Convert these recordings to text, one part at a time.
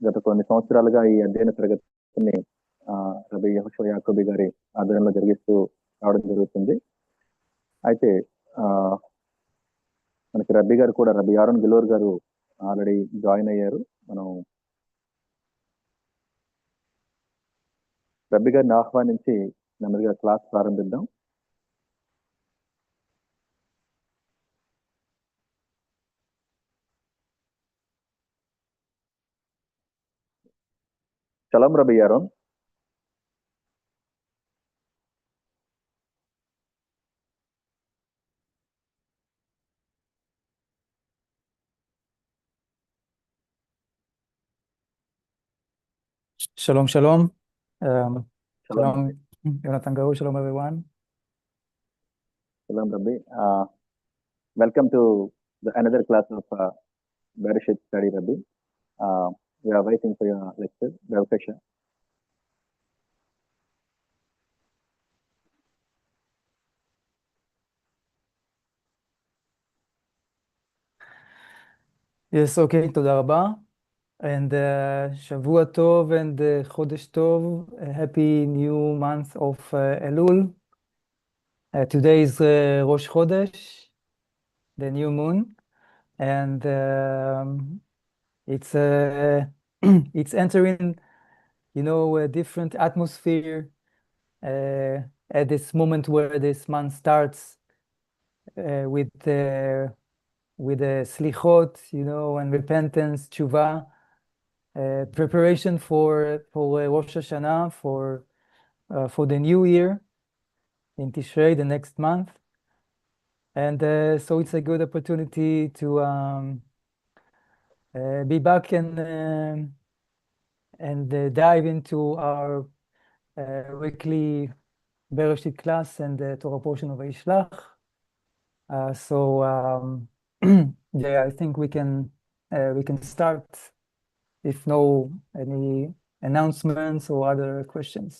గత కొన్ని సంవత్సరాలుగా ఈ అధ్యయన తరగతిని రబీ యెహోషువ యాకోబి గారి ఆధ్వర్యంలో జరిగిస్తూ రావడం జరుగుతుంది. అయితే మనకి రబ్బీ గారు కూడా, రబ్బీ యారోన్ గిలోర్ గారు ఆల్రెడీ జాయిన్ అయ్యారు. మనం రబ్బీ గారిని ఆహ్వానించి నెమ్మదిగా క్లాస్ ప్రారంభిద్దాం. Shalom rabi Yaron. Shalom, shalom. Shalom. Shalom, Jonathan Garu. Shalom, everyone. Shalom, Rabbi. Welcome to another class of Bereshit study, Rabbi. We are waiting for your lecture. Bereshit. Yes, okay, תודה רבה. And שבוע טוב and חודש טוב. Happy new month of Elul. Today is Rosh Chodesh, the new moon, and it's it's entering, a different atmosphere at this moment where this month starts with the slichot, and repentance, tshuva, preparation for Rosh Hashanah, for the new year in Tishrei, the next month. And so it's a good opportunity to be back and dive into our weekly Bereshit class and the Torah portion of Vayishlach. Yeah, I think we can start if no any announcements or other questions.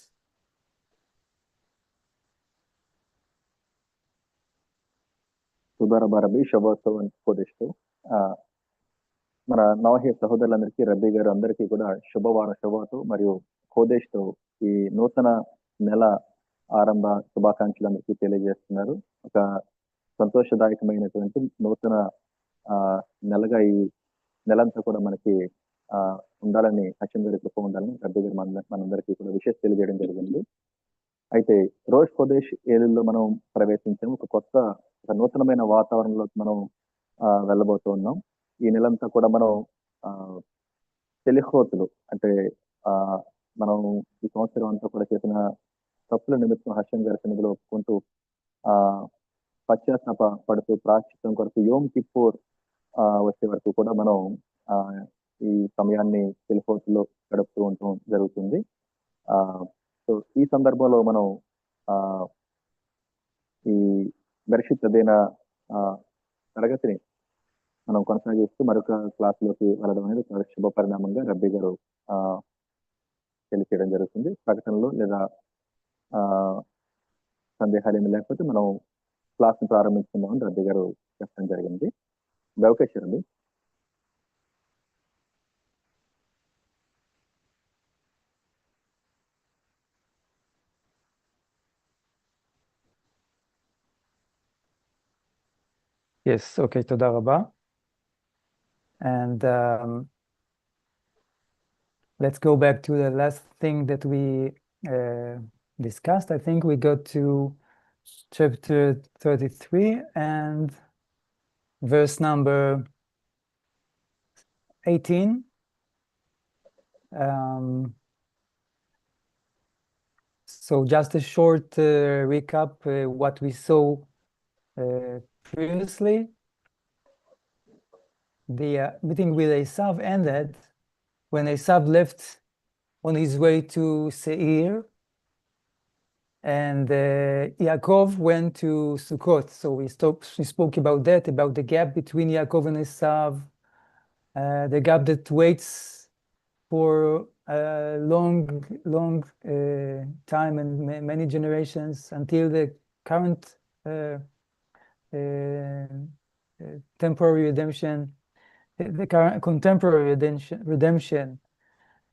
తూదా రబ్బా రబ్బీ శుభోత్సవం కోదేశ్. మన నవహి సహోదరులందరికీ, రబ్బీ గారు అందరికీ కూడా శుభవార శుభాతో మరియు కోదేశ్తో ఈ నూతన నెల ఆరంభ శుభాకాంక్షలందరికీ తెలియజేస్తున్నారు. ఒక సంతోషదాయకమైనటువంటి నూతన నెలగా ఈ నెలంతా కూడా మనకి ఉండాలని, హర్షం గారి కృప ఉండాలని రబ్బీ గారు మనందరికీ కూడా విశేష తెలియజేయడం జరిగింది. అయితే రోష్ కోదేశ్ ఏలుల్లో మనం ప్రవేశించాము. ఒక నూతనమైన వాతావరణంలోకి మనం వెళ్ళబోతూ ఉన్నాం. ఈ నెలంతా కూడా మనం తెలిహోతులు అంటే మనం ఈ సంవత్సరం అంతా కూడా చేసిన తప్పుల నిమిత్తం హర్షం గారి సన్నిధిలో ఒప్పుకుంటూ పశ్చాత్తాప పడుతూ ప్రాశ్చిత్తం కొరకు యోమ్ కిప్పూర్ వచ్చే వరకు కూడా మనం ఈ సమయాన్ని తెలిహోతులో గడుపుతూ ఉండటం జరుగుతుంది. సో ఈ సందర్భంలో మనం ఈ బెరెషిత్ అధ్యయన తరగతిని మనం కొనసాగిస్తూ మరొక క్లాసులోకి వెళ్ళడం అనేది ఒక శుభ పరిణామంగా రబ్బీ గారు తెలియచేయడం జరుగుతుంది. ప్రకటనలో లేదా సందేహాలు ఏమి లేకపోతే మనం క్లాస్ని ప్రారంభించుకుందామని రబ్బీ గారు చెప్పడం జరిగింది. అవకాశం రబ్బీ. Yes, okay, תודה רבה. And let's go back to the last thing that we discussed. I think we got to chapter 33 and verse number 18. So just a short recap what we saw previously. The meeting with Esav ended when Esav left on his way to Seir, and Yaakov went to Sukkot. So we spoke about that, about the gap between Yaakov and Esav, the gap that waits for a long time and many generations until the current temporary redemption, the current contemporary redemption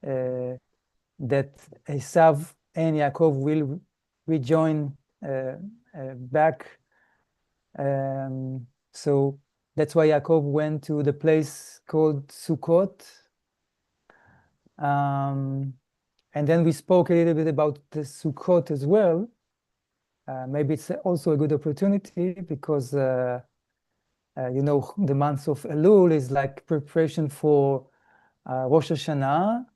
that Esav and Yaakov will rejoin back. So that's why Yaakov went to the place called Sukkot. And then we spoke a little bit about the Sukkot as well. Maybe it's also a good opportunity because, you know, the month of Elul is like preparation for Rosh Hashanah,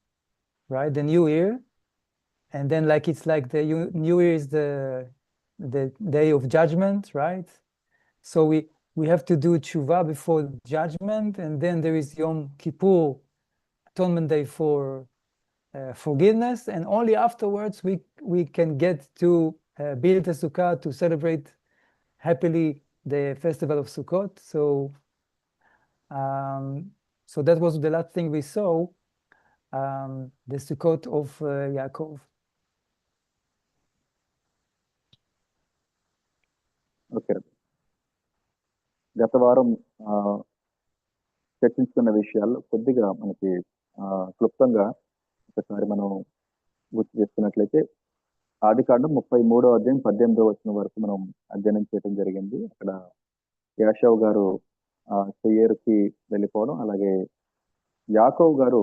right? The New Year. And then like it's like the New Year is the day of judgment, right? So we have to do tshuva before judgment, and then there is Yom Kippur, Atonement Day for forgiveness, and only afterwards we can get to build a sukkah to celebrate happily the festival of Sukkot. So so that was the last thing we saw, the Sukkot of Yaakov. Okay. గత వారం చర్చించుకున్న విషయాల్లో కొద్దిగా మనకి క్లుప్తంగా ఒకసారి మనం గుర్తు చేసుకున్నట్లయితే ఆదికాండం 33వ అధ్యాయం 18వ వచనం వరకు మనం అధ్యయనం చేయడం జరిగింది. అక్కడ యాషావు గారు సెయేరుకి వెళ్ళిపోవడం, అలాగే యాకోబు గారు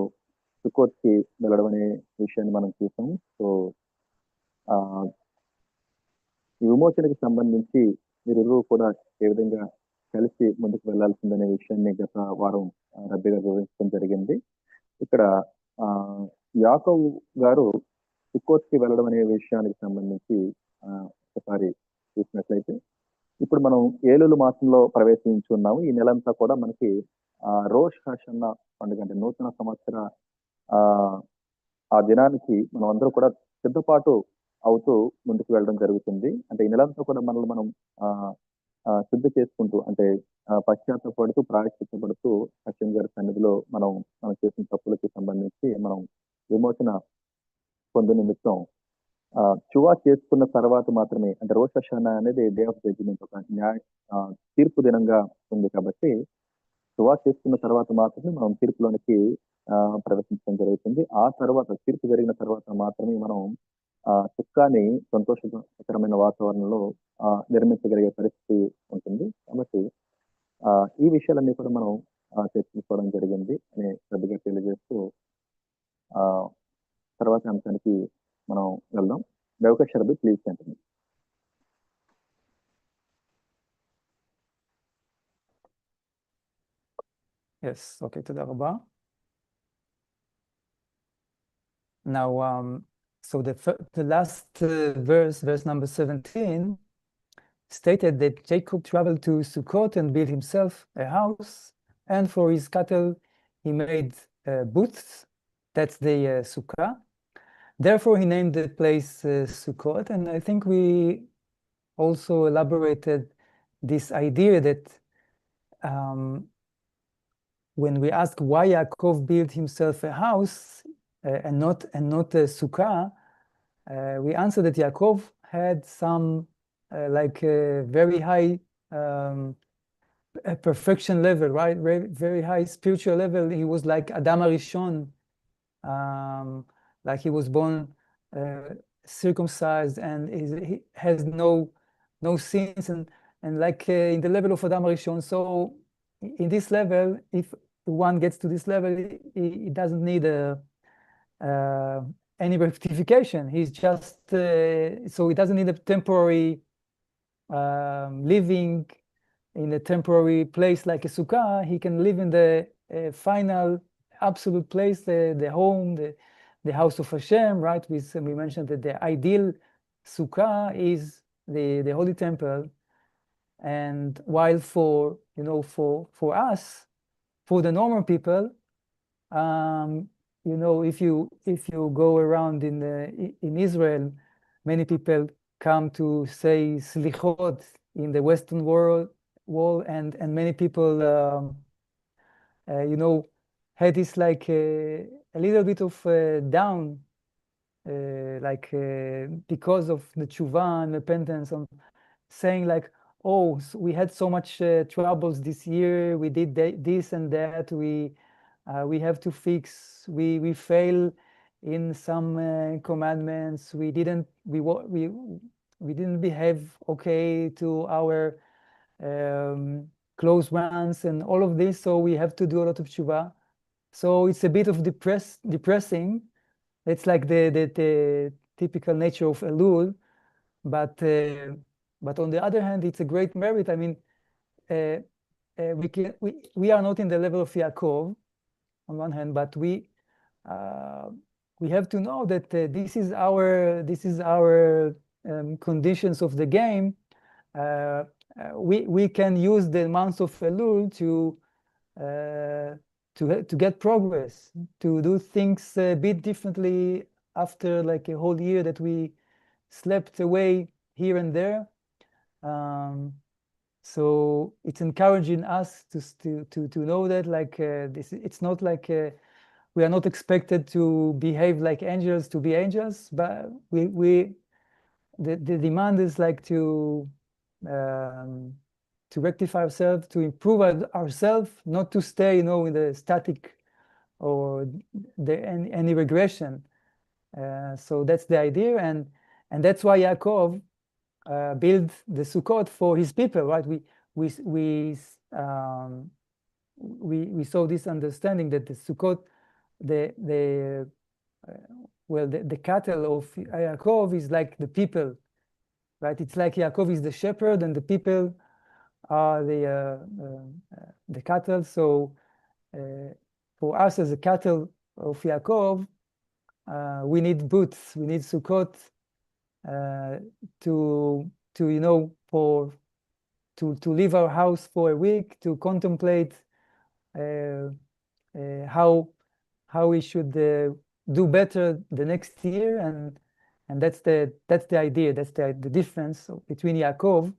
సుకోత్కి వెళ్ళడం అనే విషయాన్ని మనం చూసాము. సో ఈ విమోచనకి సంబంధించి వీరిరువురు కూడా ఏ విధంగా కలిసి ముందుకు వెళ్లాల్సిందనే విషయాన్ని గత వారం రబ్బీ గారు వివరించడం జరిగింది. ఇక్కడ యాకోబు గారు సుకోత్కి వెళ్ళడం అనే విషయానికి సంబంధించి ఒకసారి చూసినట్లయితే ఇప్పుడు మనం ఏలులు మాసంలో ప్రవేశించున్నాము. ఈ నెలంతా కూడా మనకి రోష్ హషన్నా పండుగ అంటే నూతన సంవత్సర ఆ దినానికి మనం అందరూ కూడా సిద్ధపాటు అవుతూ ముందుకు వెళ్ళడం జరుగుతుంది. అంటే ఈ నెలంతా కూడా మనల్ని మనం శుద్ధి చేసుకుంటూ, అంటే పశ్చాత్తపడుతూ ప్రాయశ్చిత్తపడుతూ హషం గారి సన్నిధిలో మనం చేసిన తప్పులకి సంబంధించి మనం విమోచన పొందు నిమిత్తం చువా చేసుకున్న తర్వాత మాత్రమే, అంటే రోష్ హషానా అనేది డే ఆఫ్ జడ్జిమెంట్, ఒక తీర్పు దినంగా ఉంది కాబట్టి చువా చేసుకున్న తర్వాత మాత్రమే మనం తీర్పులోనికి ప్రవేశించడం జరుగుతుంది. ఆ తర్వాత తీర్పు జరిగిన తర్వాత మాత్రమే మనం సుక్కాన్ని సంతోషకరమైన వాతావరణంలో నిర్మించగలిగే పరిస్థితి ఉంటుంది. కాబట్టి ఈ విషయాలన్నీ కూడా మనం చర్చించుకోవడం జరిగింది అని పెద్దగా తెలియజేస్తూ తర్వాత అంశానికి మనం వెళ్దాం. Rabbi, please continue. Yes, okay, תודה רבה. Now, so the last verse number 17, stated that Jacob traveled to Sukkot and built himself a house, and for his cattle he made booths. That's the sukkah. Therefore, he named the place Sukkot. And I think we also elaborated this idea that when we ask why Yaakov built himself a house and not a sukkah, we answer that Yaakov had some like a very high perfection level, right? Very high spiritual level. He was like Adam HaRishon, like he was born circumcised, and he has no sins, and like in the level of Adam HaRishon. So in this level, if one gets to this level, he doesn't need any rectification. He's just so he doesn't need a temporary living in a temporary place like a sukkah. He can live in the final absolute place, the home, the house of Hashem, right? We mentioned that the ideal sukkah is the holy temple, and while for us, for the normal people, you know, if you go around in Israel, many people come to say slichot in the Western world, and many people, you know, had this like a little bit of down, like because of the tshuva and repentance, on saying like, oh, so we had so much troubles this year, we did this and that, we have to fix, we fail in some commandments. We didn't behave okay to our close ones and all of this, so we have to do a lot of tshuva. So it's a bit of depressing. It's like the typical nature of Elul, but on the other hand, it's a great merit. I mean, we are not in the level of Yaakov on one hand, but we have to know that this is our conditions of the game. We can use the months of Elul to get progress, to do things a bit differently after like a whole year that we slept away here and there. So it's encouraging us to know that like this, it's not like we are not expected to behave like angels to be angels, but the demand is like to rectify ourselves, to improve ourselves, not to stay, in the static or any regression. So that's the idea, and that's why Yaakov built the Sukkot for his people, right? We saw this understanding that the Sukkot, the cattle of Yaakov is like the people, right? It's like Yaakov is the shepherd and the people are the cattle. So for us as a cattle of Yaakov, we need booths, we need Sukkot to leave our house for a week, to contemplate how we should do better the next year, and that's the idea. That's the difference between Yaakov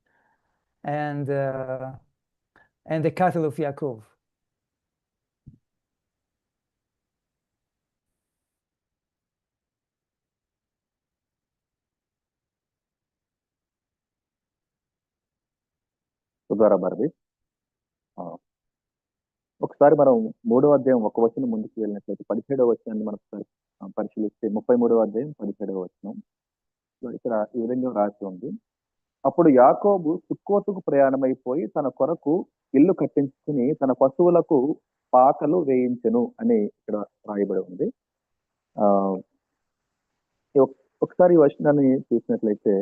and the cattle of Yaakov. Rabbi. ఒకసారి మనం 3వ అధ్యాయం ఒక వచనం ముందుకు వెళ్ళినట్లయితే 17వ వచనాన్ని మనం పరిశీలిస్తే 33వ అధ్యాయం 17వ వచనం ఇక్కడ ఈ విధంగా రాసి ఉంది. అప్పుడు యాకోబు సుక్కోతుకు ప్రయాణమైపోయి తన కొరకు ఇల్లు కట్టించుకుని తన పశువులకు పాకలు వేయించెను అని ఇక్కడ రాయబడి ఉంది. ఒకసారి ఈ వచనాన్ని చూసినట్లయితే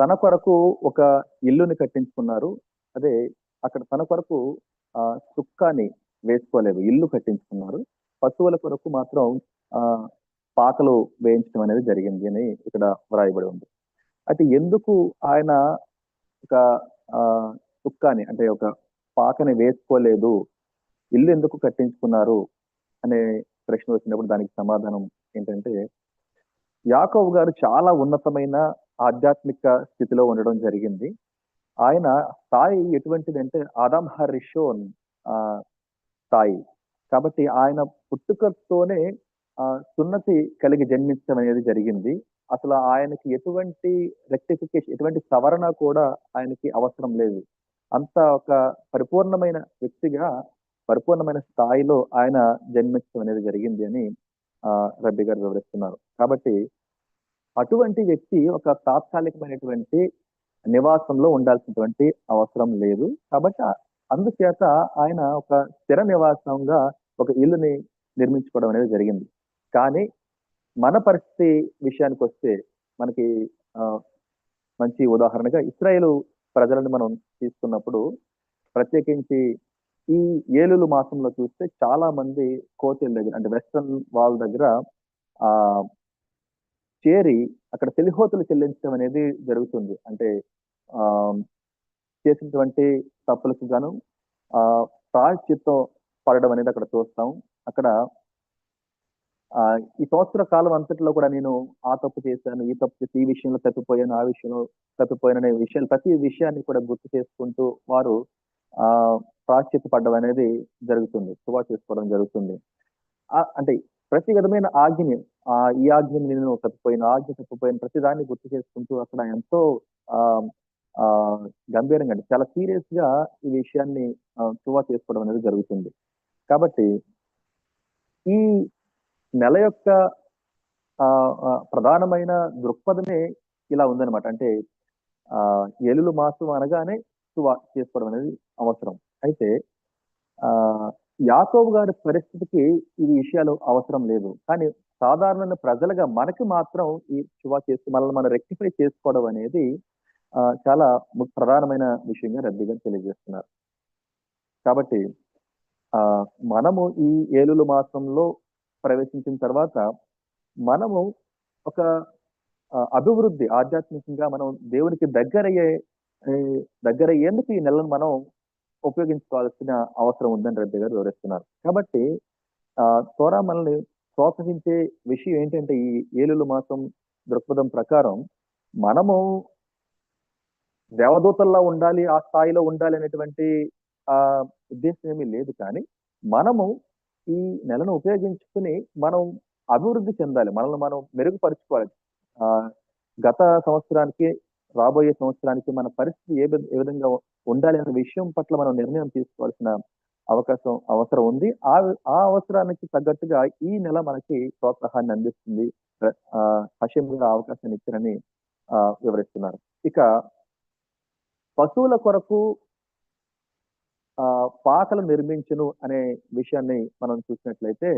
తన కొరకు ఒక ఇల్లుని కట్టించుకున్నారు. అదే అక్కడ తన కొరకు సుక్కాని వేసుకోలేదు, ఇల్లు కట్టించుకున్నారు. పశువుల కొరకు మాత్రం పాకలు వేయించడం అనేది జరిగింది అని ఇక్కడ వ్రాయబడి ఉంది. అయితే ఎందుకు ఆయన ఒక సుక్కాని అంటే ఒక పాకని వేసుకోలేదు, ఇల్లు ఎందుకు కట్టించుకున్నారు అనే ప్రశ్న వచ్చినప్పుడు దానికి సమాధానం ఏంటంటే, యాకోబు గారు చాలా ఉన్నతమైన ఆధ్యాత్మిక స్థితిలో ఉండడం జరిగింది. ఆయన స్థాయి ఎటువంటిదంటే ఆదాం హరిషోన్ స్థాయి. కాబట్టి ఆయన పుట్టుకతోనే సున్నతి కలిగి జన్మించడం అనేది జరిగింది. అసలు ఆయనకి ఎటువంటి రెక్టిఫికేషన్, ఎటువంటి సవరణ కూడా ఆయనకి అవసరం లేదు. అంత ఒక పరిపూర్ణమైన వ్యక్తిగా, పరిపూర్ణమైన స్థాయిలో ఆయన జన్మించడం అనేది జరిగింది అని రబ్బీ గారు వివరిస్తున్నారు. కాబట్టి అటువంటి వ్యక్తి ఒక తాత్కాలికమైనటువంటి నివాసంలో ఉండాల్సినటువంటి అవసరం లేదు. కాబట్టి అందుచేత ఆయన ఒక స్థిర నివాసంగా ఒక ఇల్లుని నిర్మించుకోవడం అనేది జరిగింది. కానీ మన పరిస్థితి విషయానికి వస్తే మనకి మంచి ఉదాహరణగా ఇశ్రాయేలు ప్రజలను మనం తీసుకున్నప్పుడు, ప్రత్యేకించి ఈ ఏలులు మాసంలో చూస్తే చాలా మంది కోతెల దగ్గర అంటే వెస్ట్రన్ వాల్ దగ్గర చేరి అక్కడ చెలిహోతులు చెల్లించడం అనేది జరుగుతుంది. అంటే చేసినటువంటి తప్పులకు గాను ప్రాయశ్చిత్తం పడడం అనేది అక్కడ చూస్తాం. అక్కడ ఈ సంవత్సర కాలం అంతటిలో కూడా నేను ఆ తప్పు చేశాను, ఈ తప్పు చేసి, ఈ విషయంలో తప్పిపోయాను, ఆ విషయంలో తప్పిపోయాను అనే విషయాలు ప్రతి విషయాన్ని కూడా గుర్తు చేసుకుంటూ వారు ప్రాయశ్చిత్త పడడం అనేది జరుగుతుంది, సువా చేసుకోవడం జరుగుతుంది. అంటే ప్రతి విధమైన ఆజ్ఞని, ఈ ఆజ్ఞని నేను తప్పిపోయిన, ఆజ్ఞ తప్పిపోయిన ప్రతి దాన్ని గుర్తు చేసుకుంటూ అక్కడ ఎంతో గంభీరంగా అంటే చాలా సీరియస్ గా ఈ విషయాన్ని సువా చేసుకోవడం అనేది జరుగుతుంది. కాబట్టి ఈ నెల యొక్క ప్రధానమైన దృక్పథమే ఇలా ఉందన్నమాట. అంటే ఏలులు మాసం అనగానే చేసుకోవడం అనేది అవసరం. అయితే యాకోబు గారి పరిస్థితికి ఈ విషయాలు అవసరం లేదు. కానీ సాధారణ ప్రజలుగా మనకి మాత్రం ఈ చేస్తూ మనల్ని మనం రెక్టిఫై చేసుకోవడం అనేది చాలా ప్రధానమైన విషయంగా రబ్బీ గారు తెలియజేస్తున్నారు. కాబట్టి మనము ఈ ఏలుల మాసంలో ప్రవేశించిన తర్వాత మనము ఒక అభివృద్ధి ఆధ్యాత్మికంగా మనం దేవునికి దగ్గరయ్యేందుకు ఈ నెలను మనం ఉపయోగించుకోవాల్సిన అవసరం ఉందని రబ్బీ గారు వివరిస్తున్నారు. కాబట్టి తోరా మనల్ని ప్రోత్సహించే విషయం ఏంటంటే ఈ ఏలుల మాసం దృక్పథం ప్రకారం మనము దేవదూతల్లా ఉండాలి, ఆ స్థాయిలో ఉండాలి అనేటువంటి ఉద్దేశం ఏమీ లేదు. కానీ మనము ఈ నెలను ఉపయోగించుకుని మనం అభివృద్ధి చెందాలి, మనల్ని మనం మెరుగుపరుచుకోవాలి. గత సంవత్సరానికి రాబోయే సంవత్సరానికి మన పరిస్థితి ఏ విధంగా ఉండాలి అనే విషయం పట్ల మనం నిర్ణయం తీసుకోవాల్సిన అవసరం ఉంది. ఆ అవసరానికి తగ్గట్టుగా ఈ నెల మనకి ప్రోత్సాహాన్ని అందిస్తుంది. హషేం గారు అవకాశాన్ని ఇచ్చారని వివరిస్తున్నారు. ఇక పశువుల కొరకు పాకలు నిర్మించును అనే విషయాన్ని మనం చూసినట్లయితే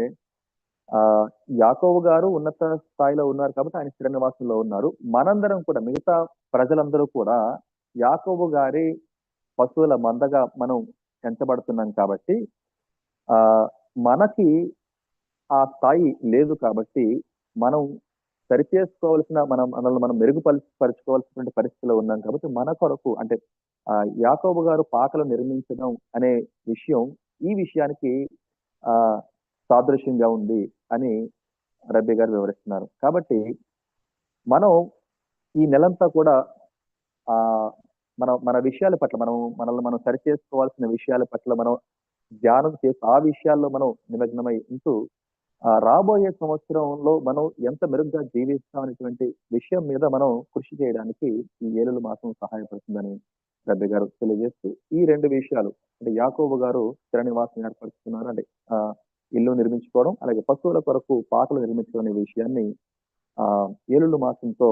యాకోబు గారు ఉన్నత స్థాయిలో ఉన్నారు కాబట్టి ఆయన స్థిర నివాసంలో ఉన్నారు. మనందరం కూడా మిగతా ప్రజలందరూ కూడా యాకోబు గారి పశువుల మందగా మనం ఎంచబడుతున్నాం కాబట్టి మనకి ఆ స్థాయి లేదు. కాబట్టి మనం సరిచేసుకోవాల్సిన మనల్ని మనం మెరుగుపరుచుకోవాల్సినటువంటి పరిస్థితిలో ఉన్నాం. కాబట్టి మన కొరకు అంటే యాకోబు గారు పాకలు నిర్మించడం అనే విషయం ఈ విషయానికి సాదృశ్యంగా ఉంది అని రబ్బీ గారు వివరిస్తున్నారు. కాబట్టి మనం ఈ నెలంతా కూడా మన విషయాల పట్ల మనల్ని మనం సరిచేసుకోవాల్సిన విషయాల పట్ల మనం ధ్యానం చేసి ఆ విషయాల్లో మనం నిమగ్నమై ఉంటూ రాబోయే సంవత్సరంలో మనం ఎంత మెరుగ్గా జీవిస్తాం అనేటువంటి విషయం మీద మనం కృషి చేయడానికి ఈ ఏలుల మాసం సహాయపడుతుందని రబ్బీ గారు తెలియజేస్తూ ఈ రెండు విషయాలు అంటే యాకోబు గారు స్థిర నివాసం ఏర్పరుస్తున్నారు, అంటే ఇల్లు నిర్మించుకోవడం, అలాగే పశువుల కొరకు పాకలు నిర్మించుకోవడం అనే విషయాన్ని ఏలుల మాసంతో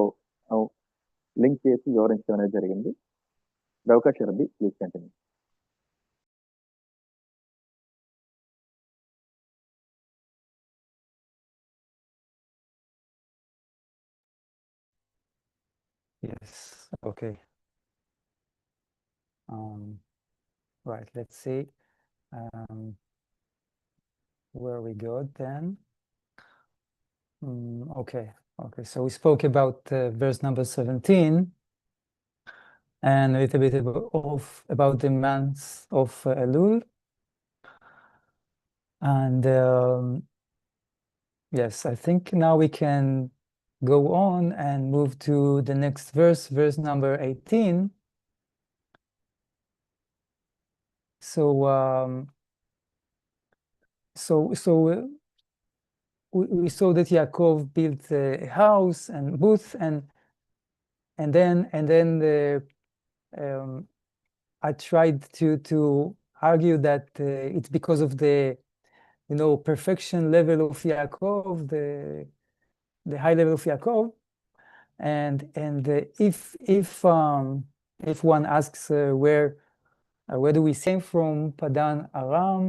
లింక్ చేసి వివరించడం అనేది జరిగింది. అవకాశం rabbi, please continue. Yes, okay. Right, let's see where we go then. Okay, so we spoke about verse number 17 and a little bit about the months of Elul. And yes, I think now we can go on and move to the next verse number 18. So we saw that Yaakov built a house and booth, and then I tried to argue that it's because of the perfection level of Yaakov, the high level of Yaakov, and if one asks where do we came from, Padan Aram,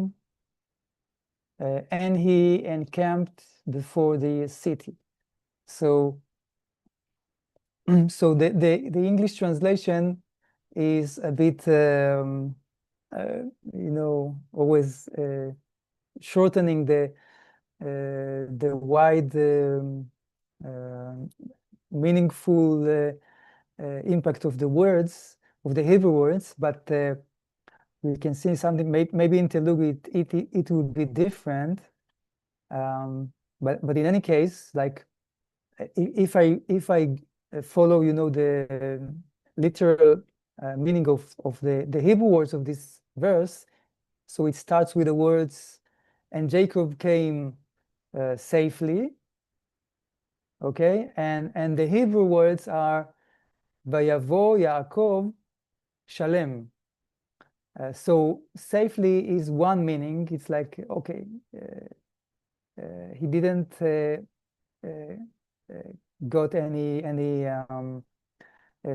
and he encamped before the city. So the English translation is a bit always shortening the wide meaningful impact of the words, of the Hebrew words, but we can see something maybe in Telugu it would be different, but in any case, like if I follow the literal meaning of the Hebrew words of this verse, so it starts with the words, and Jacob came safely, okay, and the Hebrew words are Vayavo Yaakov Shalem. So safely is one meaning. It's like, okay, he didn't got any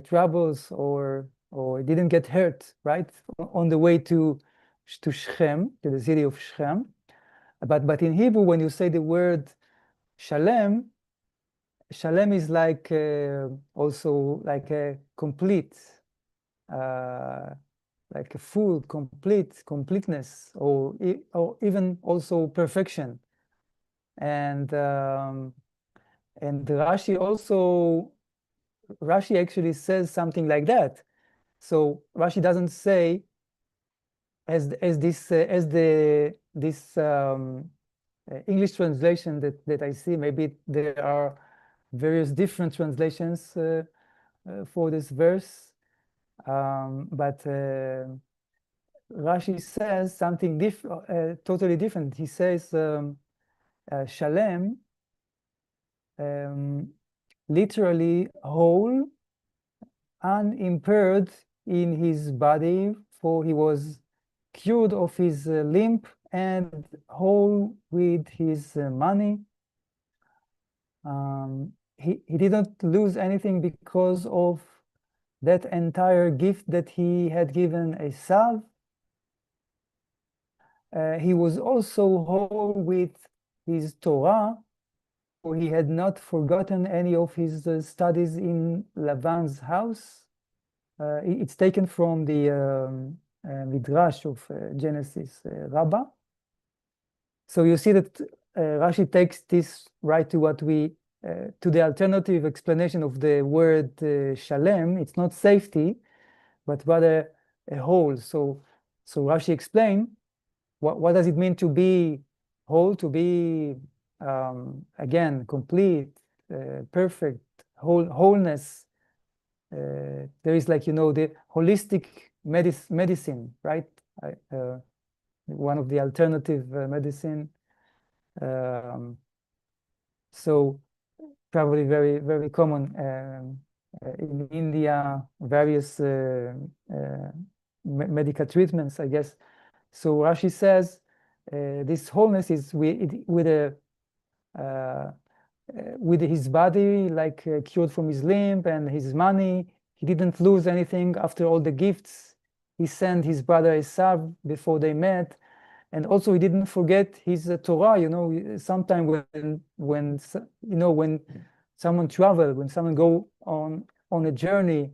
troubles or didn't get hurt, right, on the way to Shechem, to the city of Shechem. But in Hebrew, when you say the word shalem, shalem is like also like a complete, like a full, completeness, or even also perfection. And Rashi actually says something like that. So Rashi doesn't say as this English translation that I see. Maybe there are various different translations for this verse, but Rashi says something totally different. He says shalem, literally whole, unimpaired in his body, for he was cured of his limp and whole with his money. He didn't lose anything because of that entire gift that he had given Esav. He was also whole with his Torah, for he had not forgotten any of his studies in Laban's house. It's taken from the Midrash of Genesis Rabbah. So you see that Rashi takes this right to what to the alternative explanation of the word shalem. It's not safety, but rather a whole. So Rashi explained what does it mean to be whole, to be again complete, perfect, wholeness. There is, like, the holistic medicine, right? One of the alternative medicine. So probably very, very common in India, various medical treatments, I guess. So Rashi says this wholeness is with his body, like cured from his limp, and his money. He didn't lose anything after all the gifts he sent his brother Esav before they met. And also he didn't forget his Torah. Sometimes when someone travel, when someone go on a journey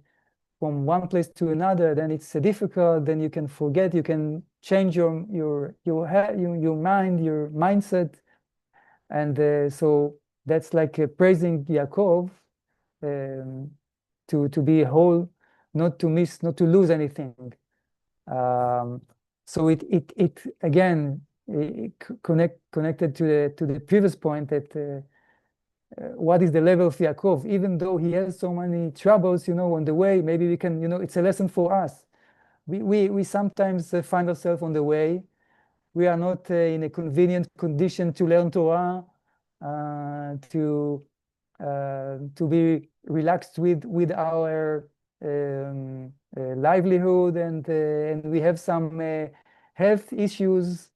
from one place to another, then it's difficult. Then you can forget. You can change your mind, your mindset, and so that's like praising Yaakov to be whole, not to miss, not to lose anything. So it again connected to the previous point that what is the level of Yaakov, even though he has so many troubles, on the way. Maybe we can, it's a lesson for us. We sometimes find ourselves on the way. We are not in a convenient condition to learn Torah, to be relaxed with our livelihood, and we have some health issues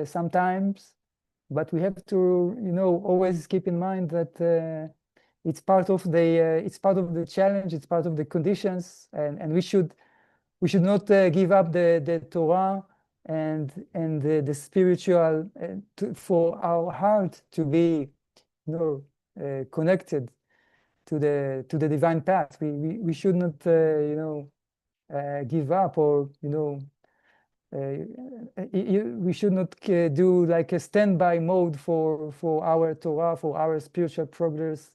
sometimes. But we have to, always keep in mind that it's part of the challenge. It's part of the conditions, and we should not give up the Torah and the spiritual for our heart to be, connected to the divine path. We should not, give up, or we should not do like a standby mode for our Torah, for our spiritual progress,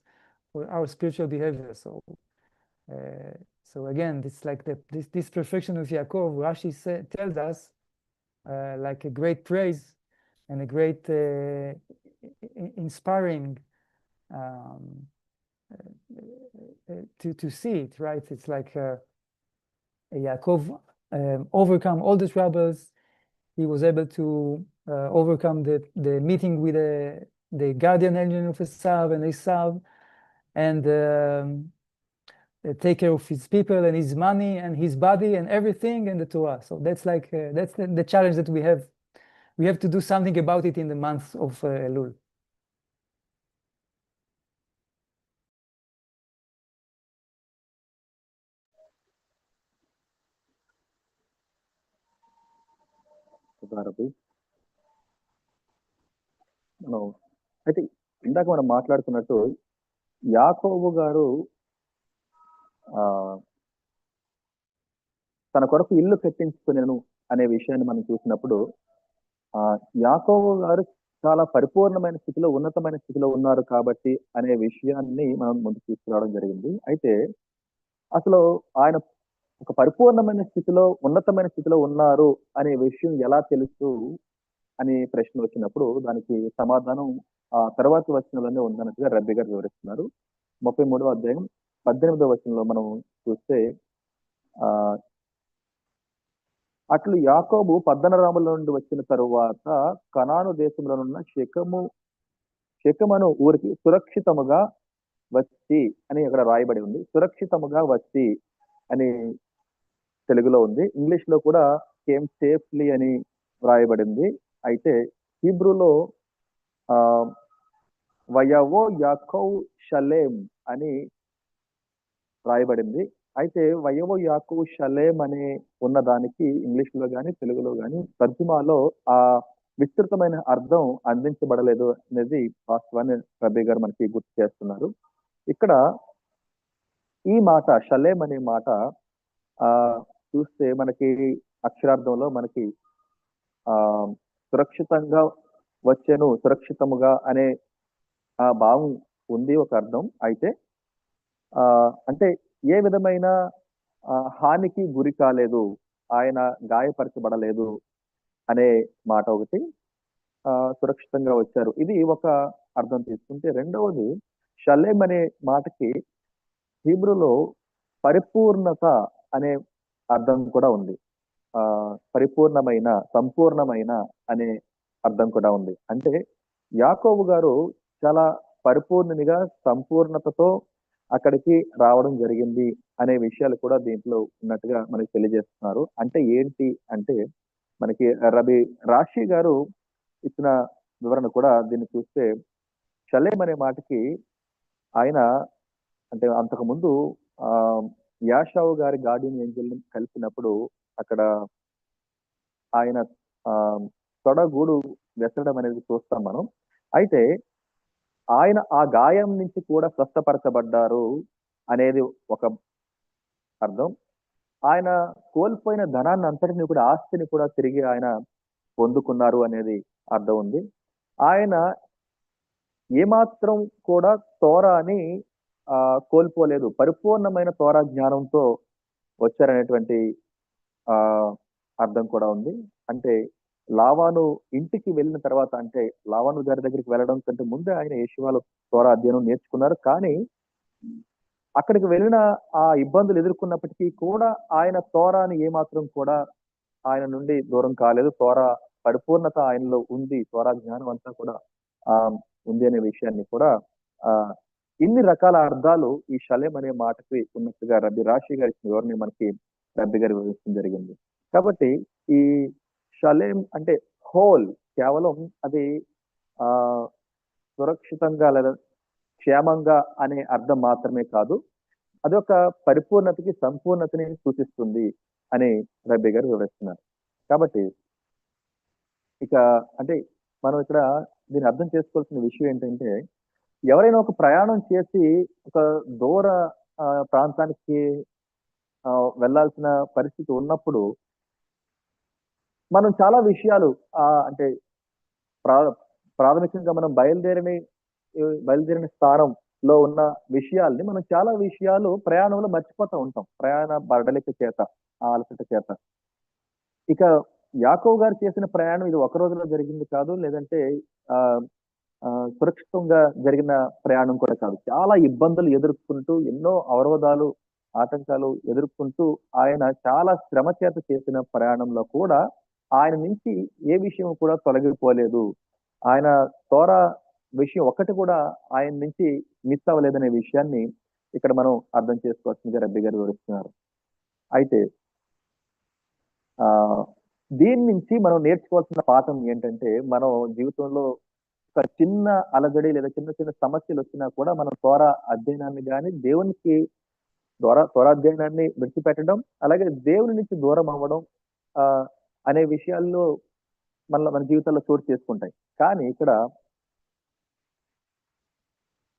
for our spiritual behavior. So again, it's like this perfection of Yaakov. Rashi tells us like a great praise and a great inspiring to see it, right? It's like Yaakov overcome all the troubles. He was able to overcome the meeting with the guardian angel of Esav and take care of his people and his money and his body and everything and the Torah. So that's like that's the challenge that we have we have to do something about it in the month of Elul. Rabbi. మనం అయితే ఇందాక మనం మాట్లాడుతున్నట్టు యాకోబు గారు తన కొరకు ఇల్లు కట్టించుకునేను అనే విషయాన్ని మనం చూసినప్పుడు యాకోబు గారు చాలా పరిపూర్ణమైన స్థితిలో ఉన్నతమైన స్థితిలో ఉన్నారు కాబట్టి అనే విషయాన్ని మనం ముందుకు తీసుకురావడం జరిగింది. అయితే అసలు ఆయన ఒక పరిపూర్ణమైన స్థితిలో ఉన్నతమైన స్థితిలో ఉన్నారు అనే విషయం ఎలా తెలుసు అని ప్రశ్న వచ్చినప్పుడు దానికి సమాధానం ఆ తర్వాతి వచనంలోనే ఉందన్నట్టుగా రబ్బి గారు వివరిస్తున్నారు. 33వ అధ్యాయం 18వ వచనంలో మనం చూస్తే అట్లు యాకోబు పద్దనరాముల నుండి వచ్చిన తరువాత కనాను దేశంలోనున్న షెకెమను ఊరికి సురక్షితముగా వచ్చి అని అక్కడ రాయబడి ఉంది. సురక్షితముగా వచ్చి అని తెలుగులో ఉంది. ఇంగ్లీష్ లో కూడా కేమ్ సేఫ్లీ అని రాయబడింది. అయితే హీబ్రూలో వయవో యాకోవ్ షలేం అని రాయబడింది. అయితే వయవో యాకోవ్ షలేం అనే ఉన్నదానికి ఇంగ్లీష్ లో గాని తెలుగులో గాని తర్జుమాలో ఆ విస్తృతమైన అర్థం అందించబడలేదు అనేది వాస్తవాన్ని రబ్బి గారు మనకి గుర్తు చేస్తున్నారు. ఇక్కడ ఈ మాట షలేం అనే మాట చూస్తే మనకి అక్షరార్థంలో మనకి సురక్షితంగా వచ్చాను, సురక్షితముగా అనే ఆ భావం ఉంది ఒక అర్థం. అయితే అంటే ఏ విధమైన హానికి గురి కాలేదు, ఆయన గాయపరచబడలేదు అనే మాట ఒకటి. సురక్షితంగా వచ్చారు, ఇది ఒక అర్థం తీసుకుంటే, రెండవది షలేం అనే మాటకి హీబ్రూలో పరిపూర్ణత అనే అర్థం కూడా ఉంది. పరిపూర్ణమైన, సంపూర్ణమైన అనే అర్థం కూడా ఉంది. అంటే యాకోబు గారు చాలా పరిపూర్ణునిగా సంపూర్ణతతో అక్కడికి రావడం జరిగింది అనే విషయాలు కూడా దీంట్లో ఉన్నట్టుగా మనకి తెలియజేస్తున్నారు. అంటే ఏంటి అంటే మనకి రబి రాశి గారు ఇచ్చిన వివరణ కూడా దీన్ని చూస్తే షలేం అనే మాటకి ఆయన అంటే అంతకుముందు యాషావు గారి గార్డియన్ ఏంజల్ ని కలిసినప్పుడు అక్కడ ఆయన తొడగూడు వెసడం అనేది చూస్తాం మనం. అయితే ఆయన ఆ గాయం నుంచి కూడా స్వస్థపరచబడ్డారు అనేది ఒక అర్థం. ఆయన కోల్పోయిన ధనాన్ని అంతటిని కూడా, ఆస్తిని కూడా తిరిగి ఆయన పొందుకున్నారు అనేది అర్థం ఉంది. ఆయన ఏమాత్రం కూడా తోరాని కోల్పోలేదు, పరిపూర్ణమైన తోరా జ్ఞానంతో వచ్చారనేటువంటి అర్థం కూడా ఉంది. అంటే లావాను ఇంటికి వెళ్ళిన తర్వాత, అంటే లావాను గారి దగ్గరికి వెళ్ళడం కంటే ముందే ఆయన యేషువాలో తోరా అధ్యయనం నేర్చుకున్నారు. కానీ అక్కడికి వెళ్ళిన ఆ ఇబ్బందులు ఎదుర్కొన్నప్పటికీ కూడా ఆయన తోరాని ఏమాత్రం కూడా ఆయన నుండి దూరం కాలేదు. తోరా పరిపూర్ణత ఆయనలో ఉంది, తోరా జ్ఞానం అంతా కూడా ఉంది అనే విషయాన్ని కూడా ఇన్ని రకాల అర్థాలు ఈ షలేం అనే మాటకి ఉన్నట్టుగా రబ్బి రాశి గారి వివరణ మనకి రబ్బి గారు వివరించడం జరిగింది. కాబట్టి ఈ షలేం అంటే హోల్ కేవలం అది సురక్షితంగా లేదా క్షేమంగా అనే అర్థం మాత్రమే కాదు, అది ఒక పరిపూర్ణతకి, సంపూర్ణతని సూచిస్తుంది అని రబ్బి గారు వివరిస్తున్నారు. కాబట్టి ఇక అంటే మనం ఇక్కడ దీన్ని అర్థం చేసుకోవాల్సిన విషయం ఏంటంటే, ఎవరైనా ఒక ప్రయాణం చేసి ఒక దూర ప్రాంతానికి వెళ్ళాల్సిన పరిస్థితి ఉన్నప్పుడు మనం చాలా విషయాలు అంటే ప్రాథమికంగా మనం బయలుదేరిన స్థానంలో ఉన్న విషయాల్ని మనం చాలా విషయాలు ప్రయాణంలో మర్చిపోతూ ఉంటాం, ప్రయాణ బడలిక చేత, అలసట చేత. ఇక యాకోబు గారు చేసిన ప్రయాణం ఇది ఒక రోజులో జరిగింది కాదు, లేదంటే సురక్షితంగా జరిగిన ప్రయాణం కూడా కాదు. చాలా ఇబ్బందులు ఎదుర్కొంటూ, ఎన్నో అవరోధాలు, ఆటంకాలు ఎదుర్కొంటూ ఆయన చాలా శ్రమ చేత చేసిన ప్రయాణంలో కూడా ఆయన నుంచి ఏ విషయం కూడా తొలగిపోలేదు. ఆయన తోరా విషయం ఒక్కటి కూడా ఆయన నుంచి మిస్ అవ్వలేదనే విషయాన్ని ఇక్కడ మనం అర్థం చేసుకోవాల్సిందిగా రబ్బి గారు వివరిస్తున్నారు. అయితే దీని నుంచి మనం నేర్చుకోవాల్సిన పాఠం ఏంటంటే, మనం జీవితంలో ఒక చిన్న అలజడి లేదా చిన్న చిన్న సమస్యలు వచ్చినా కూడా మనం అధ్యయనాన్ని గాని దేవునికి అధ్యయనాన్ని విడిచిపెట్టడం, అలాగే దేవుని నుంచి దూరం అవ్వడం అనే విషయాల్లో మన జీవితాల్లో చోటు చేసుకుంటాయి. కానీ ఇక్కడ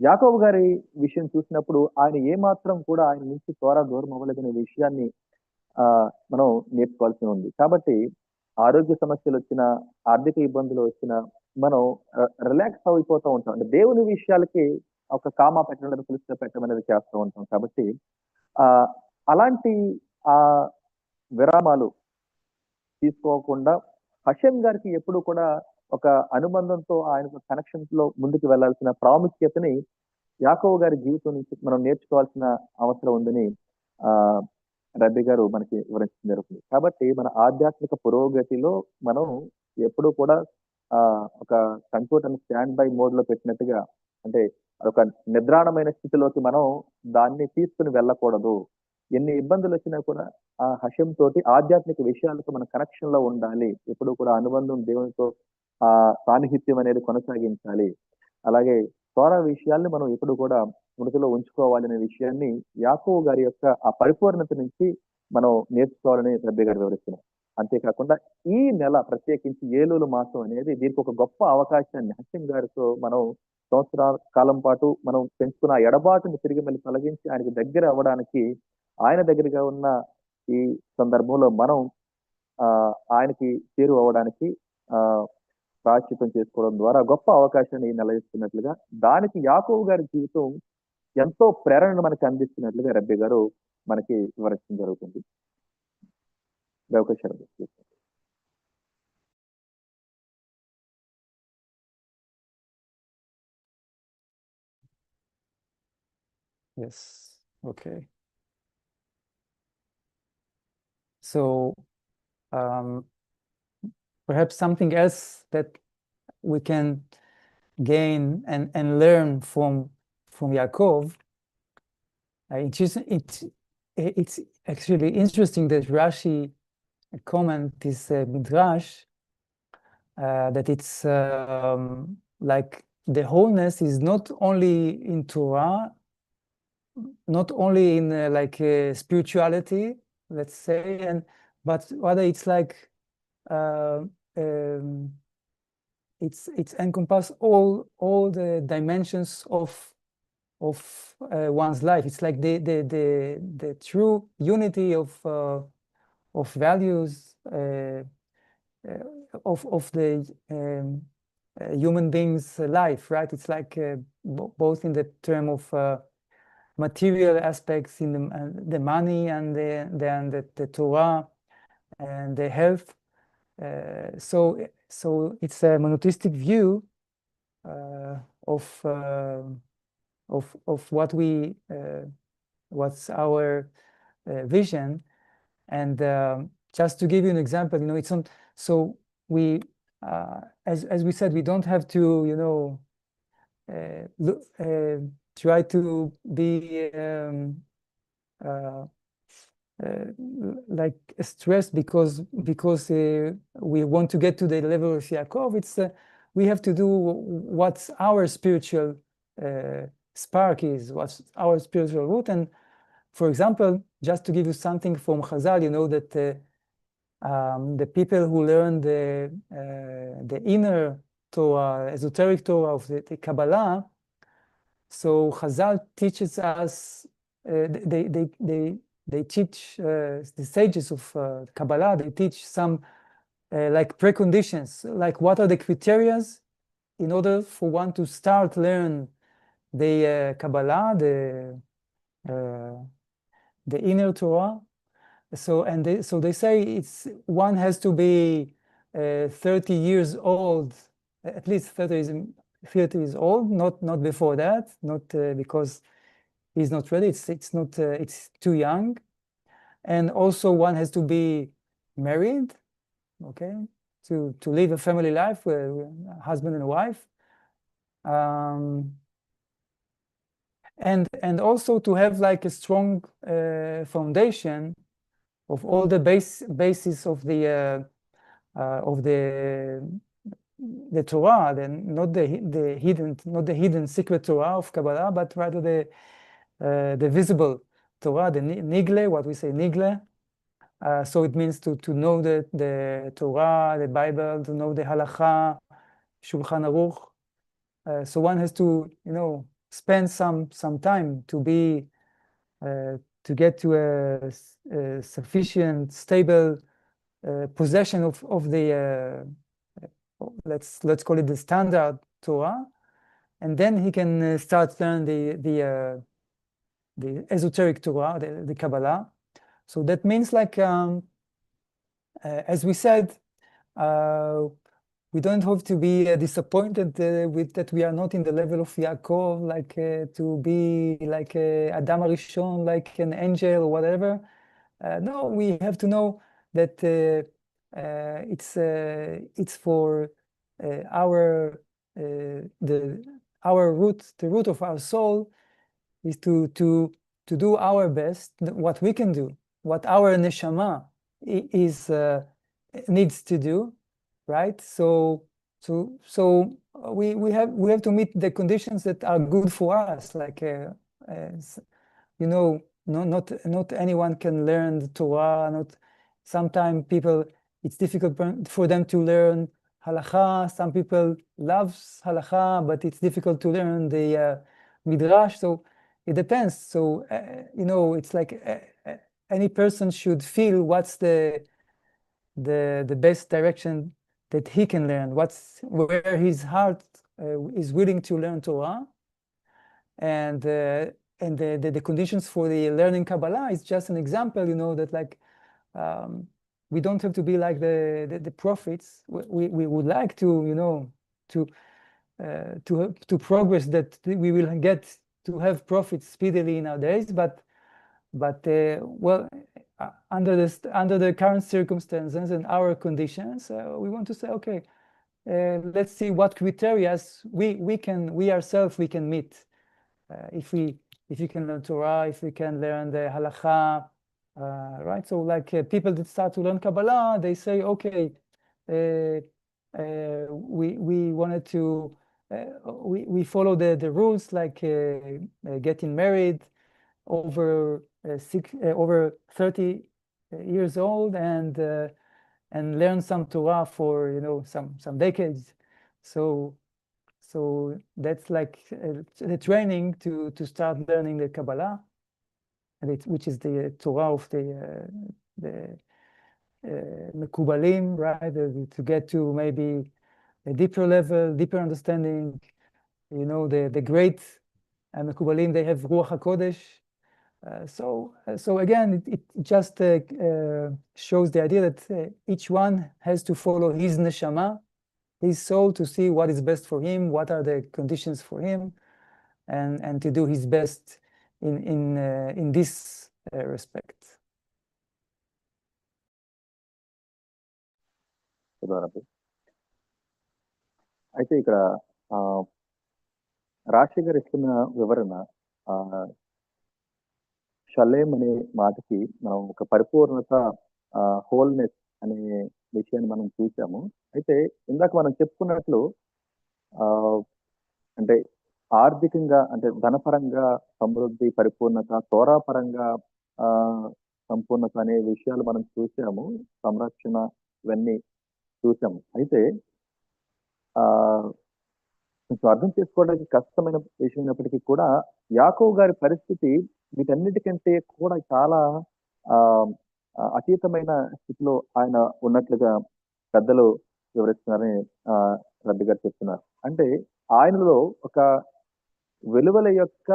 యాకోబు గారి విషయం చూసినప్పుడు ఆయన ఏమాత్రం కూడా ఆయన నుంచి దూరం అవ్వలేదనే విషయాన్ని మనం నేర్చుకోవాల్సి ఉంది. కాబట్టి ఆరోగ్య సమస్యలు వచ్చినా, ఆర్థిక ఇబ్బందులు వచ్చినా మనం రిలాక్స్ అయిపోతూ ఉంటాం. అంటే దేవుని విషయాలకి ఒక కామా పెట్టడం, పులిస్తో పెట్టడం అనేది చేస్తూ ఉంటాం. కాబట్టి అలాంటి విరామాలు తీసుకోకుండా హషేం గారికి ఎప్పుడు కూడా ఒక అనుబంధంతో ఆయన కనెక్షన్స్ లో ముందుకు వెళ్లాల్సిన ప్రాముఖ్యతని యాకోబు గారి జీవితం నుంచి మనం నేర్చుకోవాల్సిన అవసరం ఉందని రబ్బీ గారు మనకి వివరించడం జరుగుతుంది. కాబట్టి మన ఆధ్యాత్మిక పురోగతిలో మనం ఎప్పుడు కూడా ఒక కంప్యూటర్ స్టాండ్ బై మోడ్ లో పెట్టినట్టుగా, అంటే ఒక నిద్రాణమైన స్థితిలోకి మనం దాన్ని తీసుకుని వెళ్ళకూడదు. ఎన్ని ఇబ్బందులు వచ్చినా కూడా ఆ హషం తోటి ఆధ్యాత్మిక విషయాలతో మన కనెక్షన్ లో ఉండాలి. ఎప్పుడు కూడా అనుబంధం దేవునితో సాన్నిహిత్యం అనేది కొనసాగించాలి. అలాగే విషయాల్ని మనం ఎప్పుడు కూడా మృతిలో ఉంచుకోవాలనే విషయాన్ని యాకోబు గారి యొక్క ఆ పరిపూర్ణత నుంచి మనం నేర్చుకోవాలని రబ్బీ గారు వివరిస్తున్నారు. అంతేకాకుండా ఈ నెల ప్రత్యేకించి ఏలూరు మాసం అనేది దీనికి ఒక గొప్ప అవకాశాన్ని హషం గారితో మనం సంవత్సరాల కాలం పాటు మనం పెంచుకున్న ఎడబాటుని తిరిగి మళ్ళీ తొలగించి ఆయనకి దగ్గర అవ్వడానికి, ఆయన దగ్గరగా ఉన్న ఈ సందర్భంలో మనం ఆయనకి చేరువ అవ్వడానికి ప్రాశ్చితం చేసుకోవడం ద్వారా గొప్ప అవకాశాన్ని నెలయిస్తున్నట్లుగా, దానికి యాకోబు గారి జీవితం ఎంతో ప్రేరణను మనకి అందిస్తున్నట్లుగా రబ్బీ గారు మనకి వివరించడం జరుగుతుంది. Yes. Okay. So perhaps something else that we can gain and learn from Yaakov. It's actually interesting that Rashi comment this midrash that it's like the wholeness is not only in Torah, not only in like spirituality, let's say, but rather it's like it's encompass all the dimensions of one's life. It's like the true unity of values of the human being's life, right? It's like both in the term of material aspects, in the money and the Torah and the health. So it's a monotheistic view of what's our vision. And just to give you an example, it's on. So we, as we said, we don't have to, try to be like stressed because we want to get to the level of Yaakov. It's we have to do what's our spiritual spark is, what's our spiritual root. And for example, just to give you something from Chazal, that the people who learn the inner Torah, esoteric Torah of the Kabbalah, so Chazal teaches us, they teach the sages of Kabbalah, they teach some like preconditions, like what are the criteria in order for one to start learn the Kabbalah, the inner Torah. So they say one has to be 30 years old, at least 30 years old, not before that, not because he's not ready. It's not it's too young, and also one has to be married, okay, to live a family life with a husband and a wife, and also to have like a strong foundation of all the basis of the of the Torah, then not the hidden secret Torah of Kabbalah, but rather the visible Torah, the nigle, what we say nigle. So it means to know the Torah, the Bible, to know the Halacha, Shulchan Aruch. So one has to, spend some time to be to get to a sufficient, stable possession of the let's call it the standard Torah, and then he can start learn the esoteric Torah, the Kabbalah. So that means like as we said, we don't have to be disappointed with that we are not in the level of Yaakov, like to be like Adam Arishon, like an angel or whatever. No, we have to know that it's for our root, the root of our soul is to do our best, what we can do, what our neshama needs to do, right? So we have to meet the conditions that are good for us, like not anyone can learn the Torah. Sometimes people, it's difficult for them to learn halacha. Some people love halacha, but it's difficult to learn the midrash. So it depends. So it's like any person should feel what's the best direction that he can learn, where his heart is willing to learn Torah, and the conditions for the learning Kabbalah is just an example, that like we don't have to be like the prophets. We would like to to progress, that we will get to have prophets speedily in our days, but well, under the current circumstances and our conditions, we want to say, okay, let's see what criteria we ourselves can meet. If you can learn Torah, if we can learn the halacha, right? So like people that start to learn Kabbalah, they say, okay, we wanted to, we follow the rules, like getting married over 30 years old, and learn some Torah for some decades. So that's like the training to start learning the Kabbalah, which is the Torah of the Mekubalim, right? To get to maybe a deeper level, deeper understanding. The great Mekubalim, they have Ruach HaKodesh. So again, it just shows the idea that each one has to follow his neshama, his soul, to see what is best for him, what are the conditions for him, and to do his best in this respect. అయితే ఇక్కడ రాశి గారు ఇస్తున్న వివరణ, షలేం అనే మాటకి మనం ఒక పరిపూర్ణత, హోల్నెస్ అనే విషయాన్ని మనం చూసాము. అయితే ఇందాక మనం చెప్పుకున్నట్లు అంటే ఆర్థికంగా, అంటే ధనపరంగా సమృద్ధి, పరిపూర్ణత, తోరాపరంగా సంపూర్ణత అనే విషయాలు మనం చూసాము, సంరక్షణ, ఇవన్నీ చూసాము. అయితే కొంచెం అర్థం చేసుకోవడానికి కష్టమైన విషయం అయినప్పటికీ కూడా యాకోబు గారి పరిస్థితి వీటన్నిటికంటే కూడా చాలా అతీతమైన స్థితిలో ఆయన ఉన్నట్లుగా పెద్దలు వివరిస్తున్నారని రబ్బి గారు చెప్తున్నారు. అంటే ఆయనలో ఒక విలువల యొక్క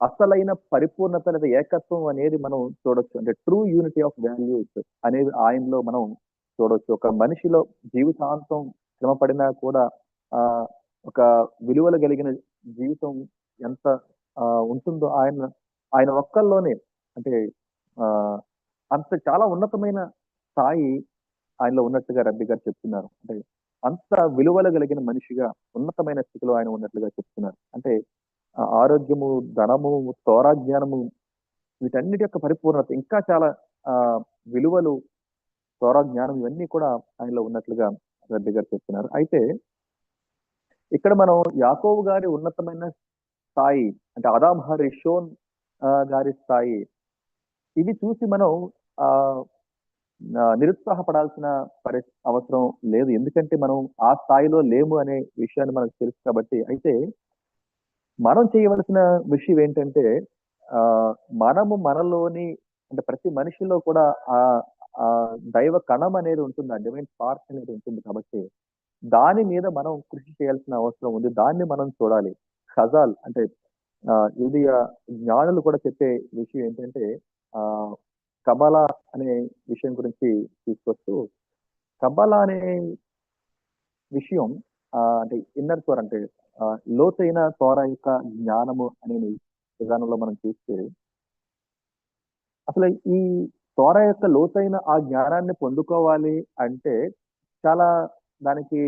అసలైన పరిపూర్ణత లేదా ఏకత్వం అనేది మనం చూడొచ్చు. అంటే ట్రూ యూనిటీ ఆఫ్ వాల్యూస్ అనేది ఆయనలో మనం చూడొచ్చు. ఒక మనిషిలో జీవితాంతం శ్రమ పడినా కూడా ఒక విలువలు కలిగిన జీవితం ఎంత ఉంటుందో ఆయన ఒక్కల్లోనే, అంటే అంత చాలా ఉన్నతమైన స్థాయి ఆయనలో ఉన్నట్టుగా రబ్బి గారు చెప్తున్నారు. అంటే అంత విలువలు కలిగిన మనిషిగా ఉన్నతమైన స్థితిలో ఆయన ఉన్నట్లుగా చెప్తున్నారు. అంటే ఆరోగ్యము, ధనము, తోరాజ్ఞానము, వీటన్నిటి యొక్క పరిపూర్ణత, ఇంకా చాలా విలువలు తోరా జ్ఞానం ఇవన్నీ కూడా ఆయనలో ఉన్నట్లుగా రబ్బీ గారు చెప్తున్నారు. అయితే ఇక్కడ మనం యాకోబు గారి ఉన్నతమైన స్థాయి, అంటే ఆదాం రిషోన్ గారి స్థాయి, ఇవి చూసి మనం ఆ నిరుత్సాహపడాల్సిన అవసరం లేదు. ఎందుకంటే మనం ఆ స్థాయిలో లేము అనే విషయాన్ని మనకు తెలుసు కాబట్టి. అయితే మనం చేయవలసిన విషయం ఏంటంటే ఆ మనము మనలోని, అంటే ప్రతి మనిషిలో కూడా ఆ ఆ దైవ కణం అనేది ఉంటుంది, ఆ డివైన్ స్పార్క్ అనేది ఉంటుంది. కాబట్టి దాని మీద మనం కృషి చేయాల్సిన అవసరం ఉంది. దాన్ని మనం చూడాలి. ఖజాల్ అంటే ఇది జ్ఞానులు కూడా చెప్పే విషయం ఏంటంటే ఆ కబలా అనే విషయం గురించి తీసుకొస్తూ, కబలా అనే విషయం అంటే ఇన్నర్ తోర, అంటే లోతైన తోర యొక్క జ్ఞానము అనే విధానంలో మనం చూస్తే, అసలు ఈ తోర యొక్క లోతైన ఆ జ్ఞానాన్ని పొందుకోవాలి అంటే చాలా దానికి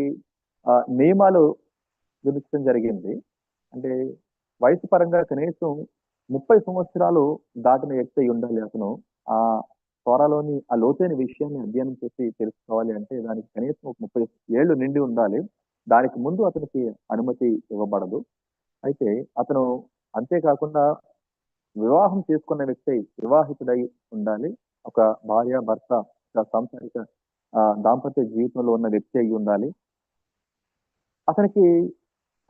నియమాలు విధించడం జరిగింది. అంటే వయసు పరంగా కనీసం 30 సంవత్సరాలు దాటిన వ్యక్తి అయి ఉండాలి అతను. ఆ త్వరలోని ఆ లోతైన విషయాన్ని అధ్యయనం చేసి తెలుసుకోవాలి అంటే దానికి కనీసం ఒక 30 ఏళ్ళు నిండి ఉండాలి. దానికి ముందు అతనికి అనుమతి ఇవ్వబడదు. అయితే అతను అంతేకాకుండా వివాహం చేసుకున్న వ్యక్తి వివాహితుడై ఉండాలి. ఒక భార్య భర్త సాంసారిక దాంపత్య జీవితంలో ఉన్న వ్యక్తి అయి ఉండాలి. అతనికి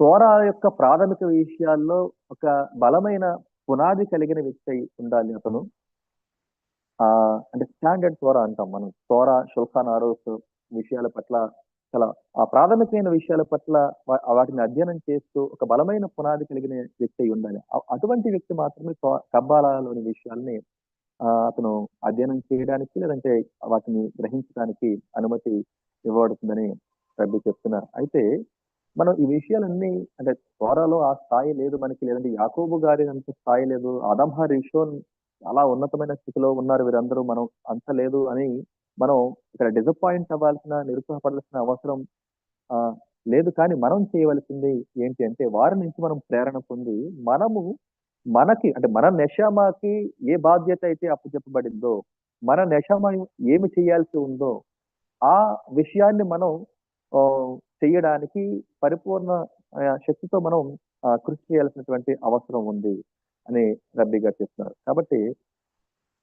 తోరా యొక్క ప్రాథమిక విషయాల్లో ఒక బలమైన పునాది కలిగిన వ్యక్తి అయి ఉండాలి అతను. అంటే స్టాండర్డ్ తోరా అంటాం మనం. తోరా, షుల్ఖాన్ ఆరోస్ విషయాల పట్ల చాలా ప్రాథమికమైన విషయాల పట్ల వాటిని అధ్యయనం చేస్తూ ఒక బలమైన పునాది కలిగిన వ్యక్తి అయి ఉండాలి. అటువంటి వ్యక్తి మాత్రమే కబ్బాలాలోని విషయాల్ని అతను అధ్యయనం చేయడానికి, లేదంటే వాటిని గ్రహించడానికి అనుమతి ఇవ్వబడుతుందని రబ్బీ చెప్తున్నారు. అయితే మనం ఈ విషయాలన్నీ, అంటే తోరాలో ఆ స్థాయి లేదు మనకి, లేదంటే యాకోబు గారి అంత స్థాయి లేదు, ఆదం రిషోన్ చాలా ఉన్నతమైన స్థితిలో ఉన్నారు వీరందరూ, మనం అంత లేదు అని మనం ఇక్కడ డిసప్పాయింట్ అవ్వాల్సిన, నిరుత్సాహపడాల్సిన అవసరం ఆ లేదు. కానీ మనం చేయవలసింది ఏంటి అంటే వారి నుంచి మనం ప్రేరణ పొంది మనము మనకి, అంటే మన నెషామాకి ఏ బాధ్యత అయితే అప్పచెప్పబడిందో, మన నెషామా ఏమి చేయాల్సి ఉందో ఆ విషయాన్ని మనం చెయ్యడానికి పరిపూర్ణ శక్తితో మనం కృషి చేయాల్సినటువంటి అవసరం ఉంది అని రబ్బీ గారు చెప్తున్నారు. కాబట్టి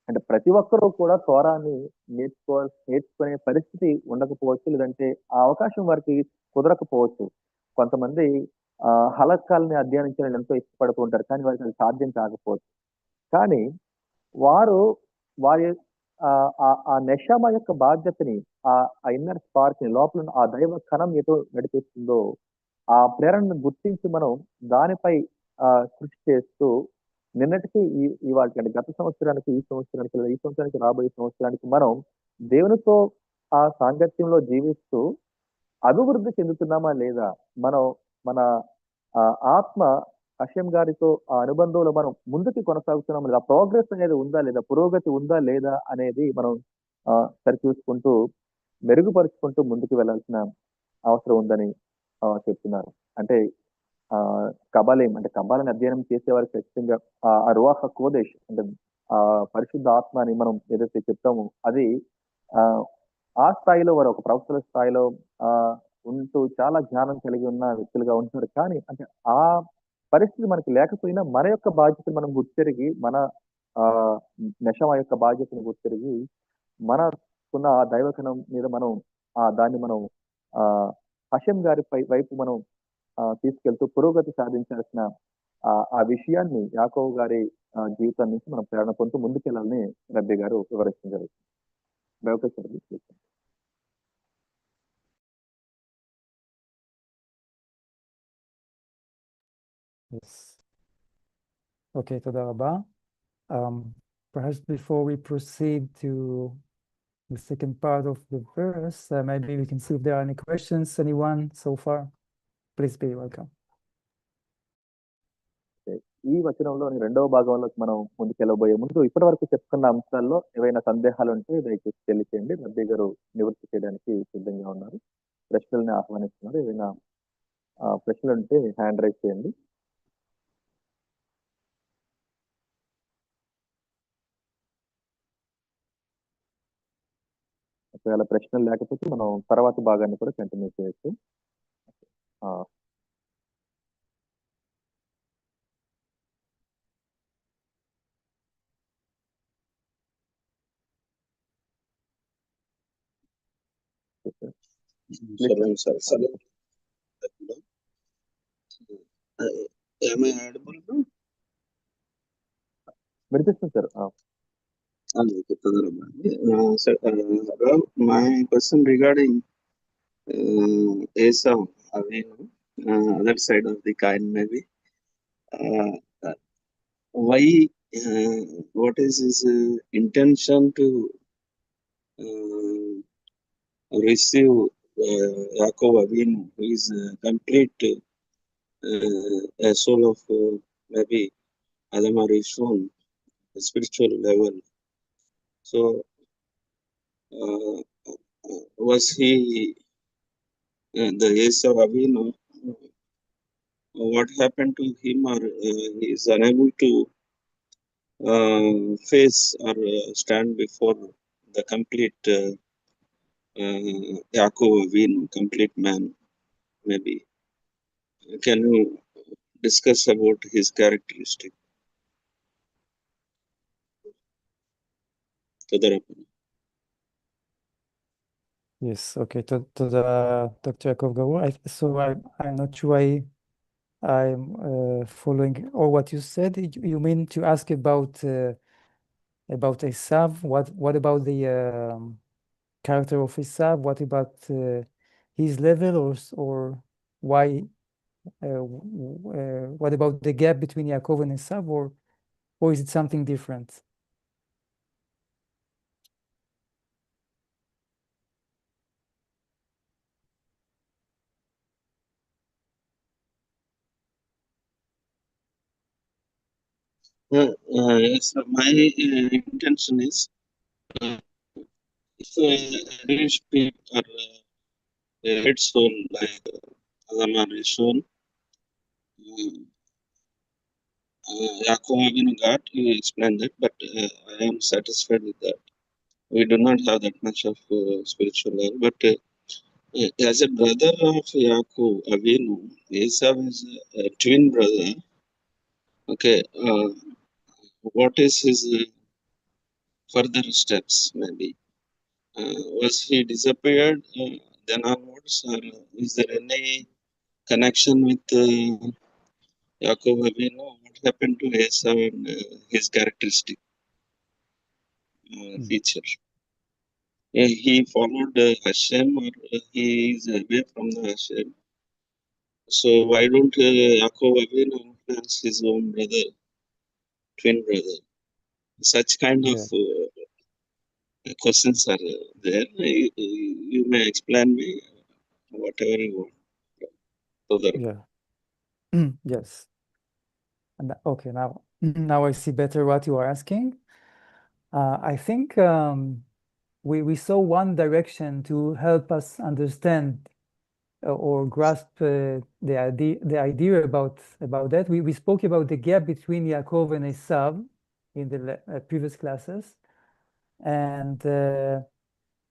అంటే ప్రతి ఒక్కరూ కూడా తోరాన్ని నేర్చుకునే పరిస్థితి ఉండకపోవచ్చు, లేదంటే ఆ అవకాశం వారికి కుదరకపోవచ్చు. కొంతమంది హలక్కాలని అధ్యయనం చేయాలని ఎంతో ఇష్టపడుతూ ఉంటారు, కానీ వారికి అది సాధ్యం కాకపోవచ్చు. కానీ వారు వారి ఆ నెషామ యొక్క బాధ్యతని, ఆ ఇన్నర్ స్పార్క్ ని, లోపల ఆ దైవ కణం ఎటు నడిపిస్తుందో ఆ ప్రేరణను గుర్తించి మనం దానిపై కృషి చేస్తూ నిన్నటికి ఇవాళ, అంటే గత సంవత్సరానికి, ఈ సంవత్సరానికి, లేదా ఈ సంవత్సరానికి రాబోయే సంవత్సరానికి మనం దేవునితో ఆ సాంగత్యంలో జీవిస్తూ అభివృద్ధి చెందుతున్నామా లేదా, మనం మన ఆత్మ హషేం గారితో ఆ అనుబంధంలో మనం ముందుకు కొనసాగుతున్నాం లేదా, ప్రోగ్రెస్ అనేది ఉందా లేదా, పురోగతి ఉందా లేదా అనేది మనం సరిచూసుకుంటూ మెరుగుపరుచుకుంటూ ముందుకు వెళ్ళాల్సిన అవసరం ఉందని చెప్తున్నారు. అంటే కబాలేం, అంటే కబాలని అధ్యయనం చేసేవారికి ఖచ్చితంగా ఆ రువాహ కోదేశ్, అంటే పరిశుద్ధ ఆత్మ అని మనం ఏదైతే చెప్తామో అది ఆ స్థాయిలో వారు ఒక ప్రవక్తల స్థాయిలో ఉంటూ చాలా జ్ఞానం కలిగి ఉన్న వ్యక్తులుగా ఉంటున్నారు. కానీ అంటే ఆ పరిస్థితి మనకి లేకపోయినా మన యొక్క బాధ్యతను మనం గుర్తిరిగి, మన నెషమ యొక్క బాధ్యతను గుర్తిరిగి మనకున్న ఆ దైవకణం మీద మనం దాన్ని మనం హషం గారి వైపు మనం తీసుకెళ్తూ పురోగతి సాధించాల్సిన ఆ విషయాన్ని యాకోబు గారి జీవితం నుంచి మనం ప్రేరణ పొందుతూ ముందుకెళ్ళాలని రబ్బీ గారు వివరించడం జరుగుతుంది. Yes. Okay, toda rabba. Perhaps before we proceed to the second part of the verse, maybe we can see if there are any questions. Anyone so far? Please be welcome. ఈ వచనంలోని రెండవ భాగంలోకి మనం ముందుకెళ్ళబోయే ముందు ఇప్పటి వరకు చెప్పుకున్న అంశాల్లో ఏవైనా సందేహాలు ఉంటే దయచేసి తెలియచేయండి. రబ్బీ గారు నివృత్తి చేయడానికి సిద్ధంగా ఉన్నారు. ప్రశ్నల్ని ఆహ్వానిస్తున్నారు. ఏదైనా ప్రశ్నలు ఉంటే హ్యాండ్ రైజ్ చేయండి. ఒకవేళ ప్రశ్నలు లేకపోతే మనం తర్వాత భాగాన్ని కూడా కంటిన్యూ చేయొచ్చు. ఆ, Shalom, sir. Shalom. Am I audible now? వినిపిస్తుంది sir. Okay, Father Rabbi. Sir, Rav, my question regarding Esau, Avinu, other side of the coin maybe. Uh, why, what is his intention to receive Yaakov Avinu, who is complete a soul of maybe Adam Arishon, spiritual level. So, was he the Esau Avinu? What happened to him, or he is unable to face or stand before the complete Yaakov Avinu, complete man? Maybe can you discuss about his characteristic? Father Rabbi. Yes, okay, to the Dr. Yaakov Gawur. So I'm not sure I'm following all what you said. You mean to ask about Esav? What about the character of Esav? What about his level, or why? What about the gap between Yaakov and Esav, or is it something different? Yes, my intention is if a rich people or a red soul like Adam Arishon, Yaakov Avinu got, you explained it, but I am satisfied with that. We do not have that much of spiritual level, but as a brother of Yaakov Avinu, Esau is a twin brother. Okay, what is his further steps? Maybe was he disappeared then onwards, or is there any connection with Yaakov Avinu? What happened to Esau and his characteristic feature? He followed Hashem, or he is away from the Hashem. So why don't Yaakov Avinu influence his own brother, twin brother? Such kind of questions are there. You may explain me whatever you want. Father. Yeah. Yes. Okay, now I see better what you are asking. I think we saw one direction to help us understand or grasp the idea about that. We spoke about the gap between Yaakov and Esav in the previous classes, and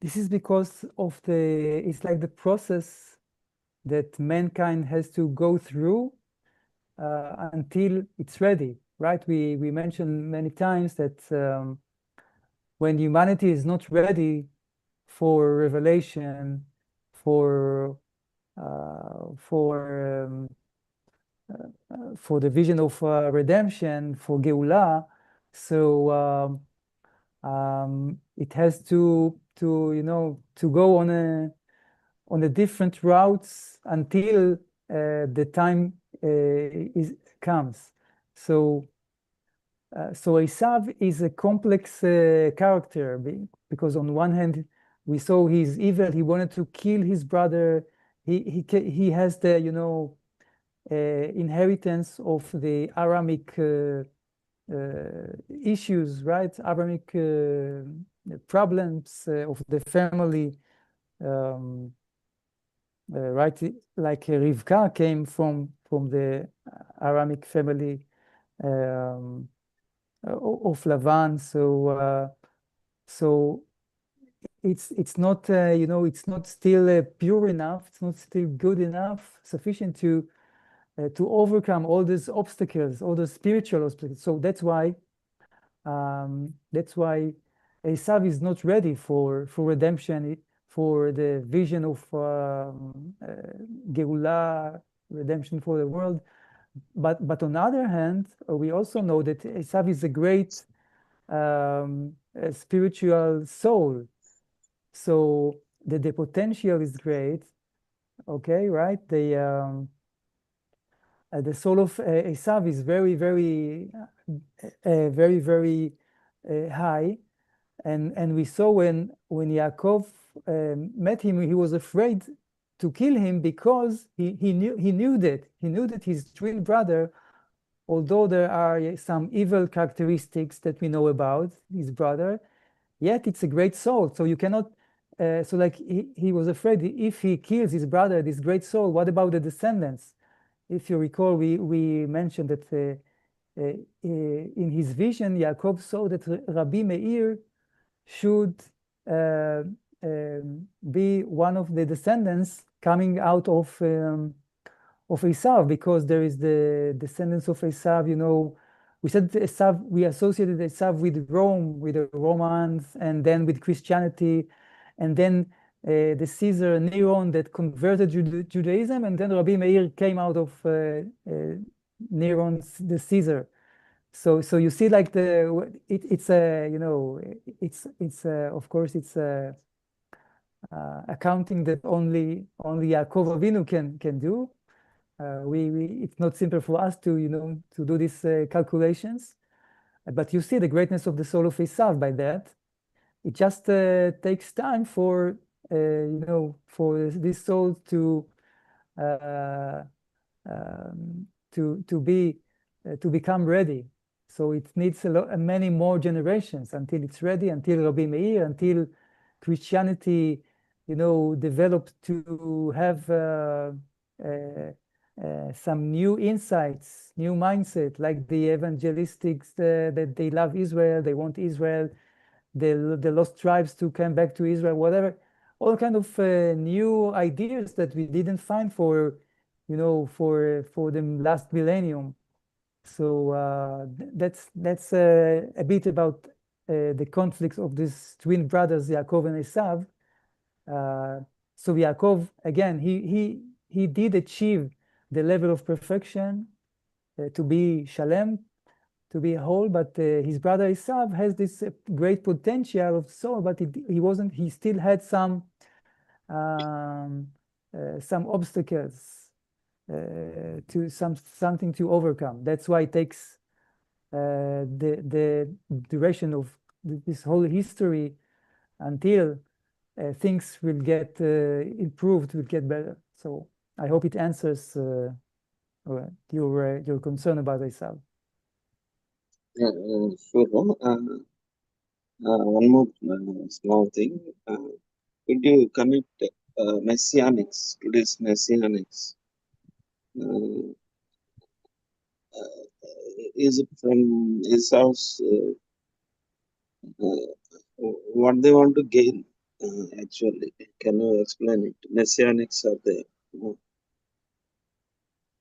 this is because of it's like the process that mankind has to go through until it's ready, right? We mentioned many times that when humanity is not ready for revelation, for the vision of redemption, for Geulah, so it has to go on a different routes until the time comes. So Esav is a complex character because on one hand we saw he's evil. He wanted to kill his brother. He has the inheritance of the Aramic issues, right? Aramic problems of the family. Right, like Rivka came from the Aramic family of Lavan. So it's not it's not still pure enough. It's not still good enough, sufficient to overcome all these obstacles, all those spiritual obstacles. So that's why Esav is not ready for redemption, for the vision of Geulah, redemption for the world. But on the other hand, we also know that Esav is a great spiritual soul. So the potential is great. Okay, right? The soul of Esav is very, very, very high. And we saw when Yaakov met him, he was afraid to kill him because he knew that his twin brother, although there are some evil characteristics that we know about his brother, yet it's a great soul. So you cannot. So like he was afraid if he kills his brother, this great soul, what about the descendants? If you recall, we mentioned that in his vision, Yaakov saw that Rabbi Meir should be one of the descendants coming out of Esav, because there is the descendants of Esav. We said Esav, we associated Esav with Rome, with the Romans, and then with Christianity, and then the Caesar Neron that converted Judaism, and then Rabbi Meir came out of Neron, the Caesar. So you see, like it's a it's of course it's a accounting that only Yaakov Avinu can do. It's not simple for us to to do these calculations, but you see the greatness of the soul of Esav by that. It just takes time for for this soul to become ready. So it needs many more generations until it's ready, until Rabbi Meir, until Christianity, developed to have some new insights, new mindset, like the evangelistics that they love Israel, they want Israel, the lost tribes to come back to Israel, whatever, all kind of new ideas that we didn't find for the last millennium. So that's a bit about the conflicts of these twin brothers, Yaakov and Esav. So Yaakov, again, he did achieve the level of perfection to be shalem, to be whole, but his brother Esav has this great potential of soul, but he still had some obstacles to something to overcome. That's why it takes the duration of this whole history until things will get improved, will get better. So I hope it answers your concern about Esav. Sure. One more small thing. Could you connect messianics, today's messianics? Is it from Esau's what they want to gain? Actually, can you explain it? Messianics are there.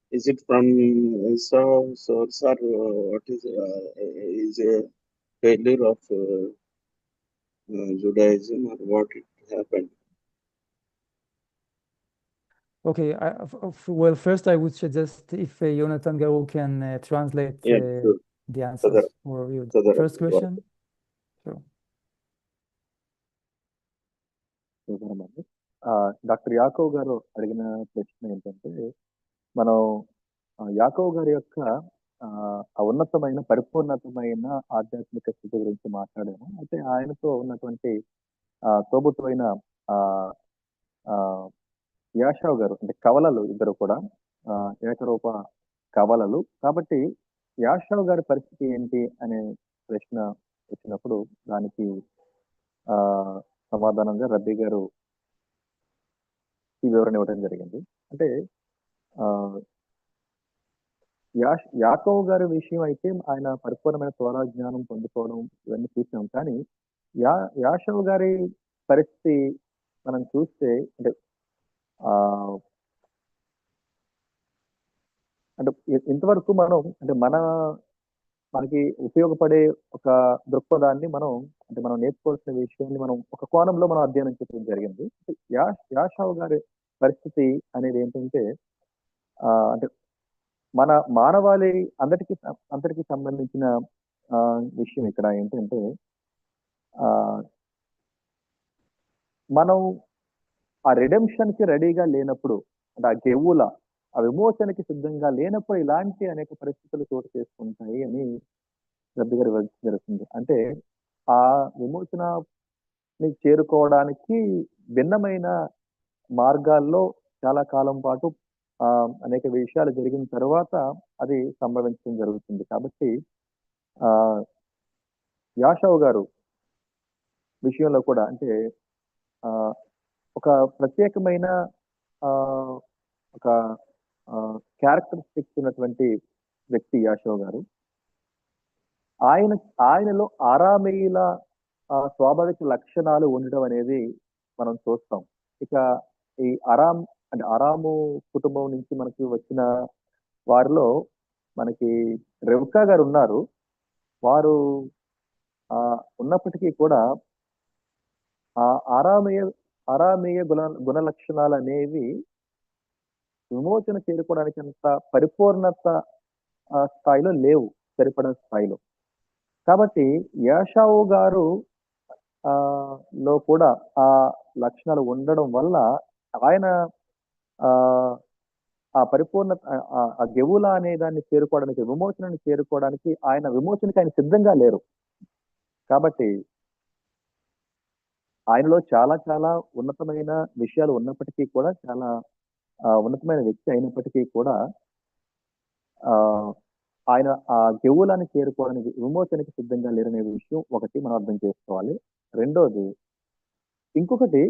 Is it from Esau's source, or what is a failure of Judaism, or what it happened? Okay, well, first I would suggest if Jonathan Garou can translate Sure. the answers for your first question. Sure. Doctor Yakov గారు అడిగిన ప్రశ్న ఏంటంటే, మనం Yakov గారి యొక్క ఆ ఉన్నతమైన పరిపూర్ణతమైన ఆధ్యాత్మిక స్థితి గురించి మాట్లాడాము. అయితే ఆయనతో ఉన్నటువంటి తోబుట్టువైన యాషావ్ గారు, అంటే కవలలు ఇద్దరు కూడా ఏకరూప కవలలు. కాబట్టి యాషావ్ గారి పరిస్థితి ఏంటి అనే ప్రశ్న వచ్చినప్పుడు దానికి సమాధానంగా రబ్బీ గారు ఈ వివరణ ఇవ్వడం జరిగింది. అంటే యాకోవ్ గారి విషయం అయితే ఆయన పరిపూర్ణమైన జ్ఞానం పొందుకోవడం ఇవన్నీ చూసినాం. కానీ యాషవ్ గారి పరిస్థితి మనం చూస్తే అంటే ఆ అంటే ఇంతవరకు మనం అంటే మనకి ఉపయోగపడే ఒక దృక్పథాన్ని మనం నేర్చుకోవాల్సిన విషయాన్ని మనం ఒక కోణంలో మనం అధ్యయనం చేయడం జరిగింది. యాషావు గారి పరిస్థితి అనేది ఏంటంటే అంటే మన మానవాళి అందరికీ సంబంధించిన విషయం ఇక్కడ ఏంటంటే మనం ఆ రిడెంప్షన్ కి రెడీగా లేనప్పుడు అంటే ఆ విమోచనకి సిద్ధంగా లేనప్పుడు ఇలాంటి అనేక పరిస్థితులు చోటు చేసుకుంటాయి అని రబ్బి గారు జరుగుతుంది. అంటే ఆ విమోచనని చేరుకోవడానికి భిన్నమైన మార్గాల్లో చాలా కాలం పాటు అనేక విషయాలు జరిగిన తర్వాత అది సంభవించడం జరుగుతుంది. కాబట్టి యాషావు గారు విషయంలో కూడా అంటే ఒక ప్రత్యేకమైన ఒక క్యారెక్టరిస్టిక్స్ ఉన్నటువంటి వ్యక్తి యాషావు గారు. ఆయనలో ఆరామీయుల స్వాభావిక లక్షణాలు ఉండడం అనేది మనం చూస్తాం. ఇక ఈ అరాము కుటుంబం నుంచి మనకి వచ్చిన వారిలో మనకి రెబ్కా గారు ఉన్నారు. వారు ఉన్నప్పటికీ కూడా ఆ ఆరామీయ గుణ లక్షణాలు అనేవి విమోచన చేరుకోవడానికి అంత పరిపూర్ణత స్థాయిలో లేవు, సరిపడిన స్థాయిలో. కాబట్టి యాషావు గారు లో కూడా ఆ లక్షణాలు ఉండడం వల్ల ఆయన ఆ పరిపూర్ణత ఆ గెవులా అనే దాన్ని చేరుకోవడానికి, విమోచనని చేరుకోవడానికి విమోచనకి ఆయన సిద్ధంగా లేరు. కాబట్టి ఆయనలో చాలా చాలా ఉన్నతమైన విషయాలు ఉన్నప్పటికీ కూడా, చాలా ఉన్నతమైన వ్యక్తి అయినప్పటికీ కూడా ఆయన ఆ గెవులాన్ని చేరుకోవడానికి, విమోచనకి సిద్ధంగా లేరనే విషయం ఒకటి మనం అర్థం చేసుకోవాలి. రెండోది ఇంకొకటి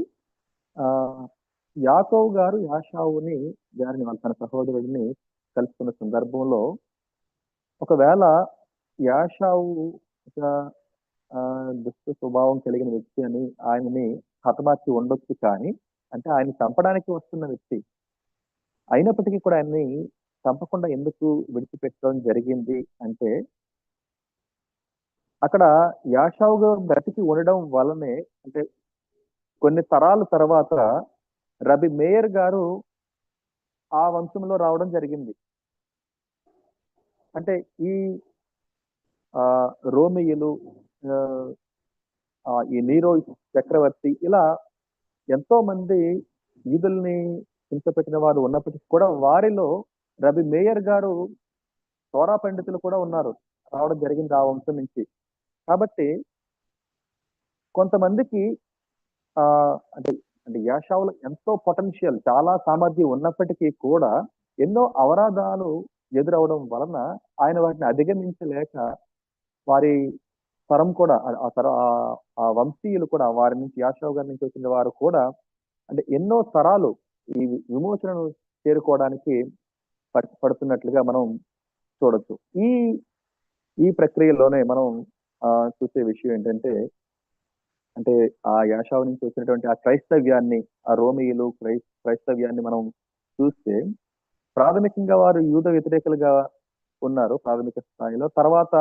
యాకోబు గారు యాషావుని గారిని తన సహోదరుడిని కలుసుకున్న సందర్భంలో ఒకవేళ యాషావు ఒక దుష్ట స్వభావం కలిగిన వ్యక్తి అని ఆయనని హతమార్చి ఉండొచ్చు, కానీ అంటే ఆయన చంపడానికి వస్తున్న వ్యక్తి అయినప్పటికీ కూడా ఆయన్ని చంపకుండా ఎందుకు విడిచిపెట్టడం జరిగింది అంటే అక్కడ యాషావుగా బ్రతికి ఉండడం వల్లనే, అంటే కొన్ని తరాల తర్వాత రబి మేయర్ గారు ఆ వంశంలో రావడం జరిగింది. అంటే ఈ రోమియులు, ఈ నీరో చక్రవర్తి, ఇలా ఎంతో మంది యూదుల్ని హింసపెట్టిన వారు ఉన్నప్పటికీ కూడా వారిలో రబి మేయర్ గారు తోరా పండితులు కూడా ఉన్నారు, రావడం జరిగింది ఆ వంశం నుంచి. కాబట్టి కొంతమందికి అంటే యాషావులో ఎంతో పొటెన్షియల్, చాలా సామర్థ్యం ఉన్నప్పటికీ కూడా ఎన్నో అవరాధాలు ఎదురవడం వలన ఆయన వాటిని అధిగమించలేక వారి తరం కూడా ఆ వంశీయులు కూడా, వారి నుంచి యాషావు గారి నుంచి వచ్చిన వారు కూడా అంటే ఎన్నో తరాలు ఈ విమోచనను చేరుకోవడానికి పడుతున్నట్లుగా మనం చూడొచ్చు. ఈ ప్రక్రియలోనే మనం చూసే విషయం ఏంటంటే, అంటే ఆ యాషావు నుంచి వచ్చినటువంటి ఆ క్రైస్తవ్యాన్ని, ఆ రోమియులు క్రైస్తవ్యాన్ని మనం చూస్తే ప్రాథమికంగా వారు యూద వ్యతిరేకులుగా ఉన్నారు ప్రాథమిక స్థాయిలో. తర్వాత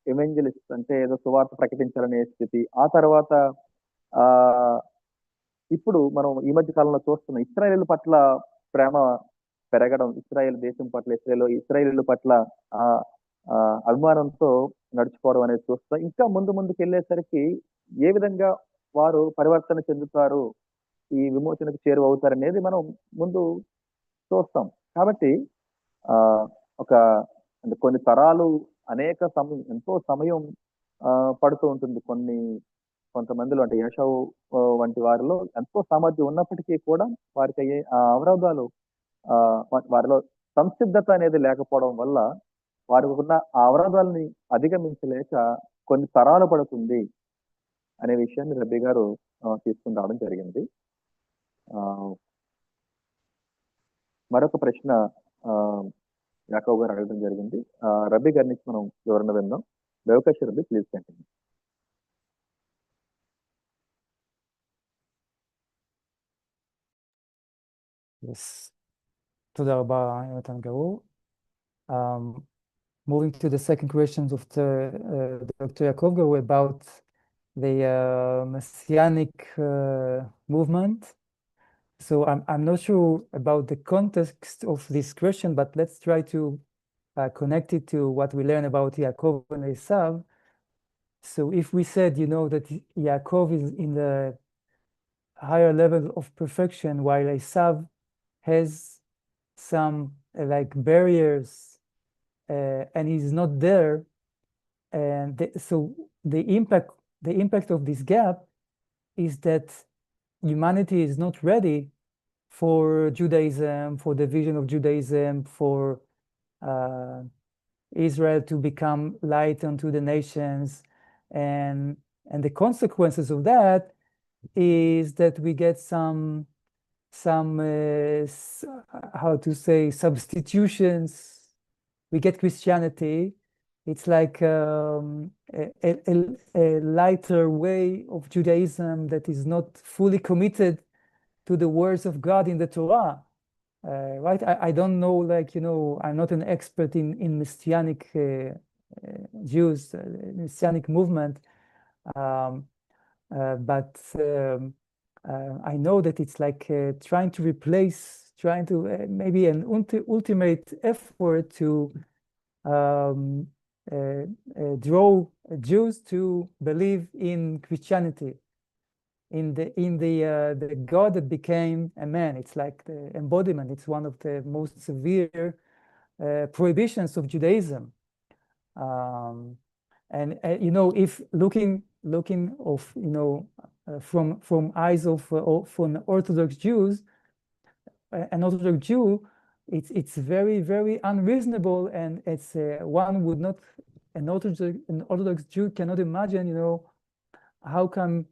ఎవెంజలిస్ట్, అంటే ఏదో సువార్త ప్రకటించాలనే స్థితి. ఆ తర్వాత ఇప్పుడు మనం ఈ మధ్య కాలంలో చూస్తున్న ఇశ్రాయేలు పట్ల ప్రేమ పెరగడం, ఇశ్రాయేల్ దేశం పట్ల, ఇశ్రాయేలు పట్ల అభిమానంతో నడుచుకోవడం అనేది చూస్తాం. ఇంకా ముందుకు వెళ్ళేసరికి ఏ విధంగా వారు పరివర్తన చెందుతారు, ఈ విమోచనకు చేరువవుతారు అనేది మనం ముందు చూస్తాం. కాబట్టి అంటే కొన్ని తరాలు, ఎంతో సమయం పడుతూ ఉంటుంది. కొంతమందిలో అంటే యాషావు వంటి వారిలో ఎంతో సామర్థ్యం ఉన్నప్పటికీ కూడా వారికి అయ్యే అవరోధాలు, వారిలో సంసిద్ధత అనేది లేకపోవడం వల్ల వారికి ఉన్న ఆ అవరోధాలని అధిగమించలేక కొన్ని తరాలు పడుతుంది అనే విషయాన్ని రబ్బి గారు తీసుకుని రావడం జరిగింది. మరొక ప్రశ్న యాకోబు గారు అడగడం జరిగింది. రబ్బి గారి నుంచి మనం వివరణ విందాం. Ravi rabbi, please continue. Yes. תודה רבה, יונתן גאור. Moving to the second question of Dr. Yaakov Gor about the Messianic movement. So I'm not sure about the context of this question, but let's try to connect it to what we learn about Yaakov and Esav. So if we said, that Yaakov is in the higher level of perfection, while Esav has some like barriers and he's not there, and so the impact of this gap is that humanity is not ready for Judaism, for the vision of Judaism, for Israel to become light unto the nations, and the consequences of that is that we get some how to say substitutions. We get Christianity. It's like a lighter way of Judaism that is not fully committed to the words of God in the Torah, right? I don't know, I'm not an expert in Messianic Jews, Messianic movement, but I know that it's like trying to maybe an ultimate effort to draw Jews to believe in Christianity, in the God that became a man. It's like the embodiment. It's one of the most severe prohibitions of Judaism. And if looking of from eyes of from Orthodox Jews, an Orthodox Jew, it's very, very unreasonable, and it's one would not, an Orthodox Jew cannot imagine, how come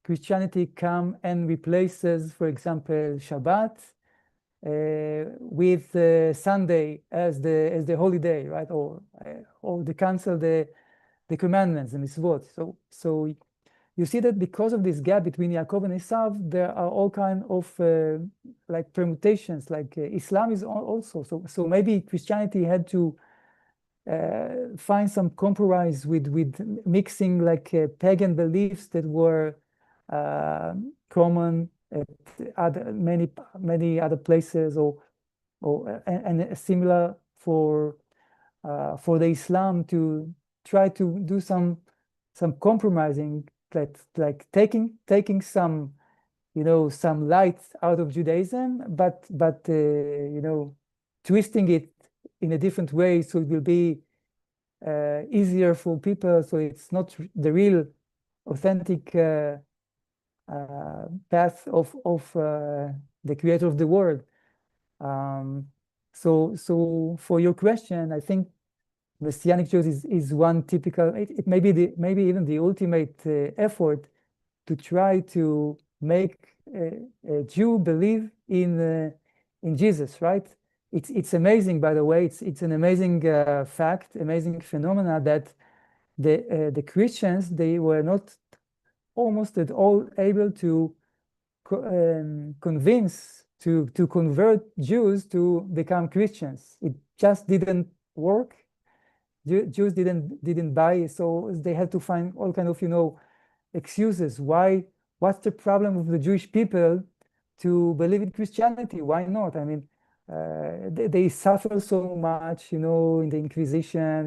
Christianity come and replaces, for example, Shabbat with Sunday as the holy day, right? Or they cancel the commandments, the mitzvot. So you see that because of this gap between Yaakov and Esav, there are all kinds of like permutations, like Islam is also. So maybe Christianity had to find some compromise with mixing like pagan beliefs that were common at many other places, and similar for the Islam, to try to do some compromising, like taking some some light out of Judaism, but twisting it in a different way so it will be easier for people, so it's not the real authentic path of the creator of the world. So for your question, I think Messianic Jews is one typical, it may be maybe even the ultimate effort to try to make a Jew believe in Jesus, right? It's amazing, by the way. It's an amazing fact, amazing phenomena that the Christians, they were not almost at all able to convince to convert Jews to become Christians. It just didn't work. Jews didn't buy, so they had to find all kind of excuses. What's the problem with the Jewish people to believe in Christianity? Why not? I mean, they suffer so much, in the Inquisition,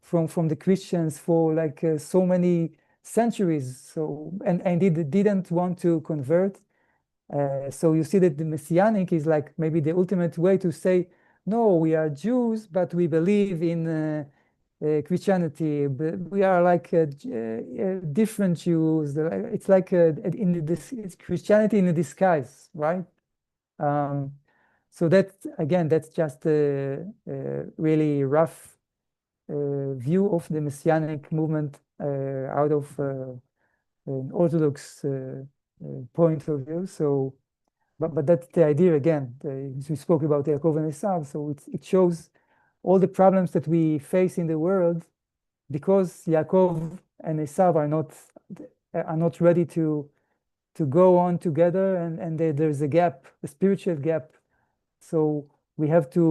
from the Christians for like so many centuries. So and they didn't want to convert. So you see that the Messianic is like maybe the ultimate way to say, no, we are Jews, but we believe in Christianity. But we are like different Jews. It's like it's Christianity in a disguise, right? So that's just a really rough view of the Messianic movement out of an Orthodox point of view. So, but that's the idea again. We spoke about Yaakov and Esav, so it shows all the problems that we face in the world because Yaakov and Esav are not ready to to go on together, and there's a gap, a spiritual gap. So we have to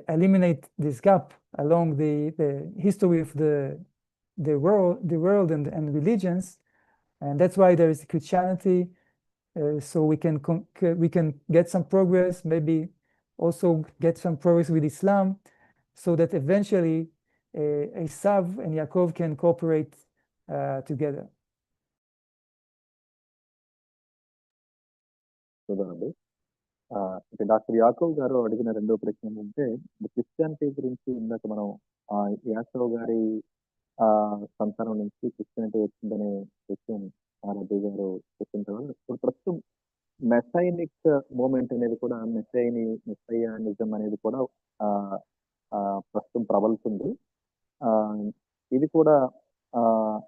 eliminate this gap along the history of the world and religions, and that's why there is Christianity. So we can get some progress, maybe also get some progress with Islam, so that eventually Esav and Yaakov can cooperate together. చూడండి అంటే doctor యాకోబ్ గారు అడిగిన రెండో ప్రశ్న ఏంటంటే Christianity గురించి ఇందాక మనం యాకోబ్ గారి సంతానం నుంచి క్రిస్టియానిటీ వచ్చిందనే విషయం రబీ గారు చెప్పిన తర్వాత ఇప్పుడు ప్రస్తుతం మెసైనిక్ మూమెంట్ అనేది కూడా మెసైయానిజం అనేది కూడా ప్రస్తుతం ప్రబలుతుంది. ఇది కూడా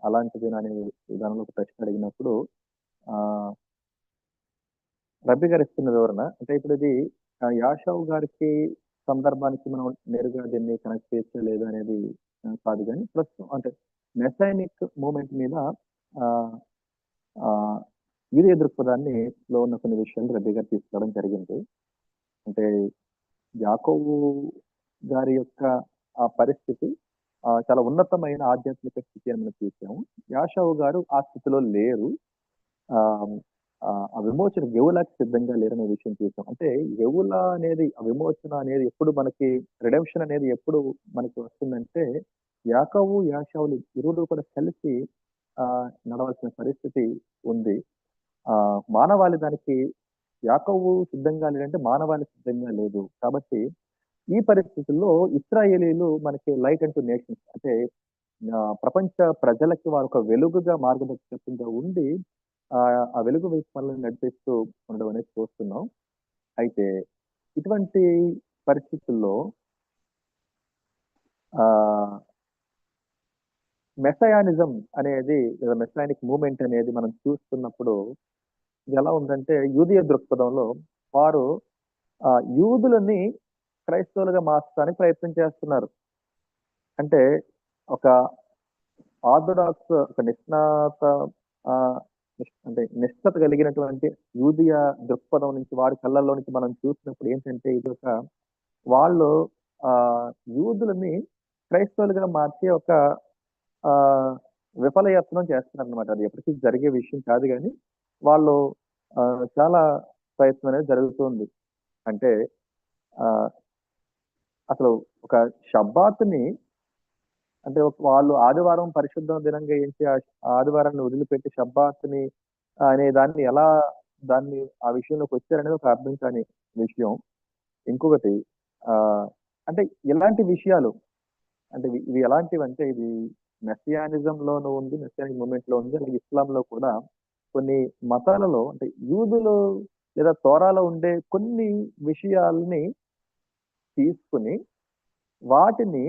అలాంటిది అనే విధానంలో ఒక ప్రశ్న అడిగినప్పుడు రబ్బీ గారు ఇస్తున్న వివరణ అంటే ఇప్పుడు ఇది యాషావు గారికి సందర్భానికి మనం నేరుగా దీన్ని కనెక్ట్ చేయొచ్చా లేదా అనేది కాదు, కానీ ప్రస్తుతం అంటే మెసైనిక్ మూమెంట్ మీద యూదయ దృక్పథాన్ని లో ఉన్న కొన్ని విషయాలు రబ్బీ గారు తీసుకురావడం జరిగింది. అంటే యాకోబు గారి యొక్క ఆ పరిస్థితి చాలా ఉన్నతమైన ఆధ్యాత్మిక స్థితి అని మనం చూసాము. యాషావు గారు ఆ స్థితిలో లేరు, ఆ విమోచన గెవులాకి సిద్ధంగా లేరనే విషయం చూసాం. అంటే గెవుల అనేది ఆ విమోచన అనేది ఎప్పుడు మనకి రిడెంప్షన్ అనేది ఎప్పుడు మనకి వస్తుందంటే యాకోబు యాషావులు ఇరువురు కూడా కలిసి నడవాల్సిన పరిస్థితి ఉంది. మానవాళి దానికి యాకోబు సిద్ధంగా లేదంటే మానవాళి సిద్ధంగా లేదు. కాబట్టి ఈ పరిస్థితుల్లో ఇశ్రాయేలీలు మనకి లైట్ అండ్ నేషన్స్ అంటే ప్రపంచ ప్రజలకి వారు ఒక వెలుగుగా మార్గదర్శకంగా ఉండి ఆ వెలుగు వైపు మనల్ని నడిపిస్తూ ఉండడం అనేది చూస్తున్నాం. అయితే ఇటువంటి పరిస్థితుల్లో మెసయానిజం అనేది లేదా మెసయానిక్ మూమెంట్ అనేది మనం చూస్తున్నప్పుడు ఇది ఎలా ఉందంటే యూదయ దృక్పథంలో వారు యూదులని క్రైస్తవులుగా మార్చడానికి ప్రయత్నం చేస్తున్నారు. అంటే ఒక ఆర్థడాక్స్ ఒక నిష్ఠత కలిగినటువంటి యూదయ దృక్పథం నుంచి వారి కళ్ళల్లో నుంచి మనం చూసినప్పుడు ఏంటంటే ఇది ఒక వాళ్ళు యూదులని క్రైస్తవులుగా మార్చే ఒక విఫలయత్నం చేస్తున్నారు అనమాట. అది ఎప్పటికీ జరిగే విషయం కాదు, కానీ వాళ్ళు చాలా ప్రయత్నం అనేది జరుగుతుంది. అంటే అసలు ఒక షబ్బాత్ని అంటే వాళ్ళు ఆదివారం పరిశుద్ధ దినంగా ఏంటి ఆదివారాన్ని వదిలిపెట్టి షబ్బాత్ని అనే దాన్ని ఎలా ఆ విషయంలోకి వచ్చారనేది ఒక అర్థం కాని విషయం. ఇంకొకటి అంటే ఇలాంటి విషయాలు అంటే ఇవి ఎలాంటివి అంటే ఇది మెస్సియానిజంలోనూ ఉంది, మెస్సియానిక్ మూమెంట్ లో ఉంది, అలాగే ఇస్లాంలో కూడా కొన్ని మతాలలో అంటే యూదులు లేదా తోరాలో ఉండే కొన్ని విషయాల్ని తీసుకుని వాటిని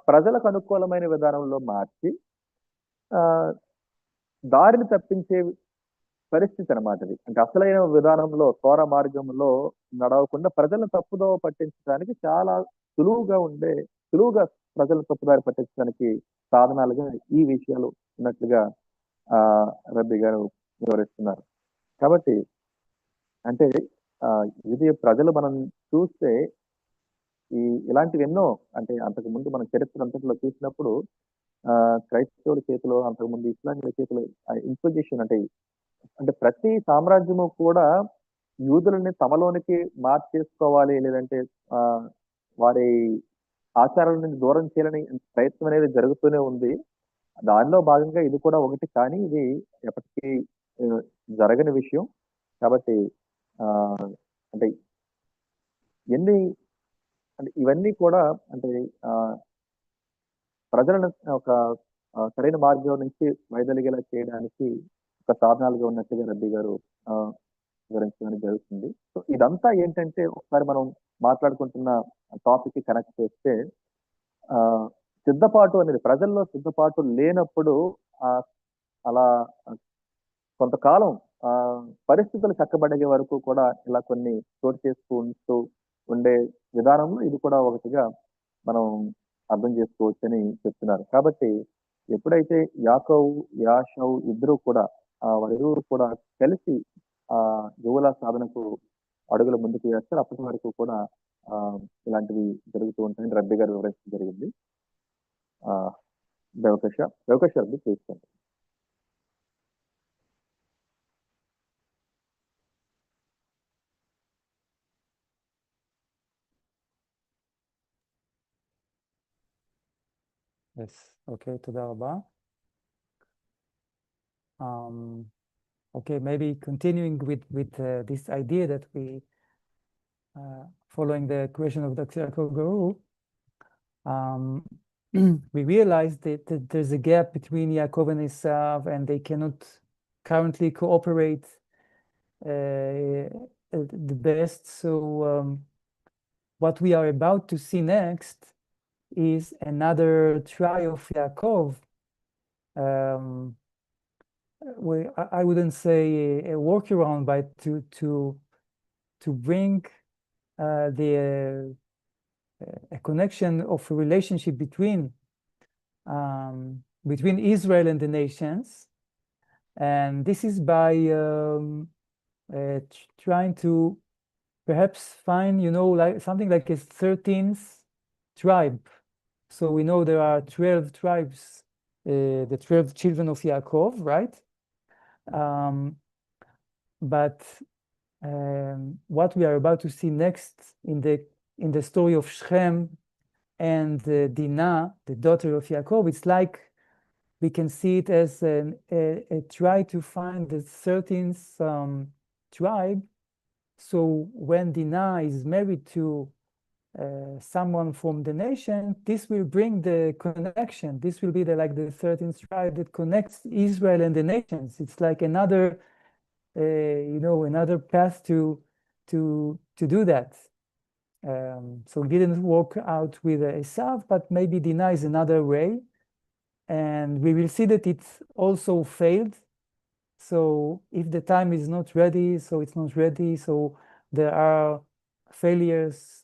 ప్రజలకు అనుకూలమైన విధానంలో మార్చి దారిని తప్పించే పరిస్థితి అనమాట ఇది. అంటే అసలైన విధానంలో తోర మార్గంలో నడవకుండా ప్రజలను తప్పుదోవ పట్టించడానికి చాలా సులువుగా ప్రజలను తప్పుదారి పట్టించడానికి సాధనాలుగా ఈ విషయాలు ఉన్నట్లుగా రబ్బీ గారు వివరిస్తున్నారు. కాబట్టి అంటే ఇది ప్రజలు మనం చూస్తే ఇలాంటివి ఎన్నో అంటే అంతకుముందు మన చరిత్ర అంతట్లో చూసినప్పుడు క్రైస్తవుల చేతిలో అంతకుముందు ఇస్లాంల చేతిలో ఇంపోజిషన్ అంటే ప్రతి సామ్రాజ్యము కూడా యూదులని తమలోనికి మార్చేసుకోవాలి లేదంటే వారి ఆచారాల నుంచి దూరం చేయాలని ప్రయత్నం అనేది జరుగుతూనే ఉంది. దానిలో భాగంగా ఇది కూడా ఒకటి, కానీ ఇది ఎప్పటికీ జరగని విషయం. కాబట్టి అంటే ఇవన్నీ కూడా అంటే ప్రజలను ఒక సరైన మార్గం నుంచి వైదొలిగేలా చేయడానికి ఒక సాధనాలుగా ఉన్నట్టుగా రబ్బీ గారు వివరించడం జరుగుతుంది. సో ఇదంతా ఏంటంటే ఒకసారి మనం మాట్లాడుకుంటున్న టాపిక్ కి కనెక్ట్ చేస్తే సిద్ధపాటు అనేది ప్రజల్లో సిద్ధపాటు లేనప్పుడు అలా కొంతకాలం పరిస్థితులు చక్కబడే వరకు కూడా ఇలా కొన్ని చోటు చేసుకుంటూ ఉండే విధానంలో ఇది కూడా ఒకటిగా మనం అర్థం చేసుకోవచ్చని చెప్తున్నారు. కాబట్టి ఎప్పుడైతే యాకోబు యాషావు ఇద్దరు కూడా వారిరువురు కూడా కలిసి యువల సాధనకు అడుగుల ముందుకు వేస్తారు. అప్పటి వరకు కూడా ఇలాంటివి జరుగుతూ ఉంటాయని రబ్బీ గారు వివరించడం జరిగింది. వ్యవకాశ రబ్బీ చేసుకోండి. Yes, okay, תודה רבה. Okay, maybe continuing with this idea that we, following the question of Dr. Yaakov Guru, we realized that there's a gap between Yaakov and Esav, and they cannot currently cooperate the best. So what we are about to see next is another try of Yaakov. I wouldn't say a workaround, but to bring a connection of a relationship between Israel and the nations, and this is by trying to perhaps find, like something like a 13th tribe. So we know there are 12 tribes, the 12 children of Yaakov, right? But what we are about to see next in the story of Shechem and Dinah, the daughter of Yaakov, it's like we can see it as a try to find the 13th tribe. So when Dinah is married to someone from the nation, this will bring the connection. This will be like the 13th tribe that connects Israel and the nations. It's like another another path to do that. So it didn't work out with Esav, but maybe Dinah is another way, and we will see that it also failed. So if the time is not ready, so it's not ready. So there are failures,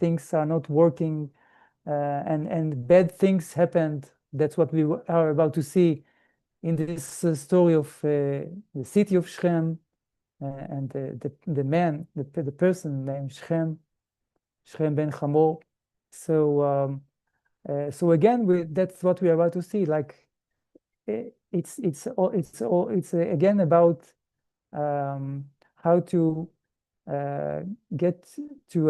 things are not working, and bad things happened. That's what we are about to see in this story of the city of Shechem and the man, the person named Shechem ben Hamor. So again, that's what we are about to see. Like it's again about how to get to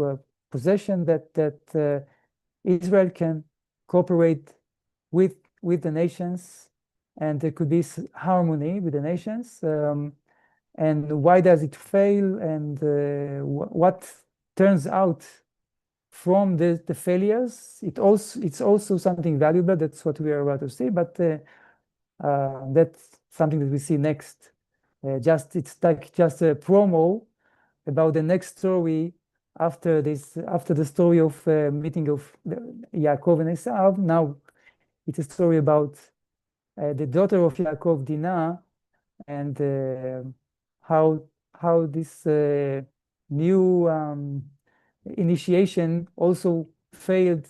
a possession that Israel can cooperate with the nations, and there could be harmony with the nations. And why does it fail? And what turns out from the failures? It's also something valuable. That's what we are about to see. But that's something that we see next. It's like just a promo about the next story after the story of meeting of Yaakov and Esav. Now it's a story about the daughter of Yaakov, Dinah, and how this new initiation also failed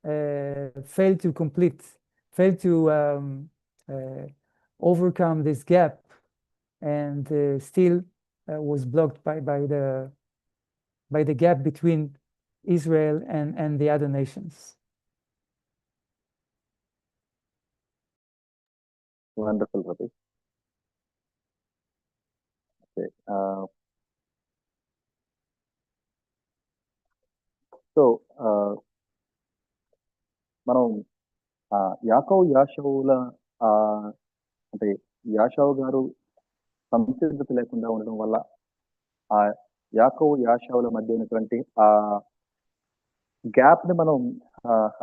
to complete, failed to overcome this gap, and still was blocked by the gap between Israel and the other nations. Wonderful, Rabbi. Okay. So మనం యాకోబు యాషావుల అంటే యాషావు గారు సంసిద్ధత లేకుండా ఉండడం వల్ల ఆ యాకోబు యాషావుల మధ్య ఉన్నటువంటి ఆ గ్యాప్ ని మనం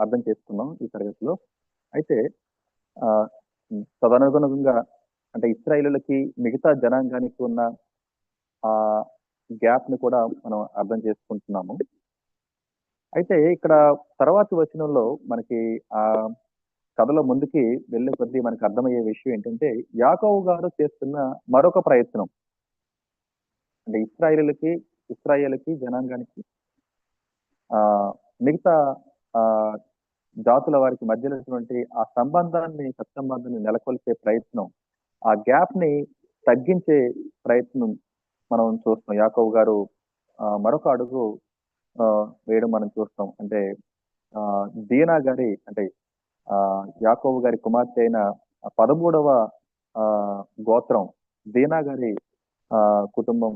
అర్థం చేసుకున్నాం ఈ తరగతిలో. అయితే తదనుగుణంగా అంటే ఇశ్రాయేలులకి మిగతా జనాంగానికి ఉన్న ఆ గ్యాప్ ని కూడా మనం అర్థం చేసుకుంటున్నాము. అయితే ఇక్కడ తర్వాతి వచనంలో మనకి ఆ కథలో ముందుకి వెళ్ళే కొద్దీ మనకు అర్థమయ్యే విషయం ఏంటంటే యాకోబు గారు చేస్తున్న మరొక ప్రయత్నం, అంటే ఇశ్రాయేలుకి జనాంగానికి మిగతా ఆ, జాతుల వారికి మధ్యలో ఉన్నటువంటి ఆ సంబంధాన్ని సత్సంబంధాన్ని నెలకొల్పే ప్రయత్నం, ఆ గ్యాప్ ని తగ్గించే ప్రయత్నం మనం చూస్తాం. యాకోబు గారు మరొక అడుగు వేయడం మనం చూస్తాం. అంటే దీనా గారి అంటే యాకోబు గారి కుమార్తె అయిన 13వ గోత్రం దీనా గారి కుటుంబం,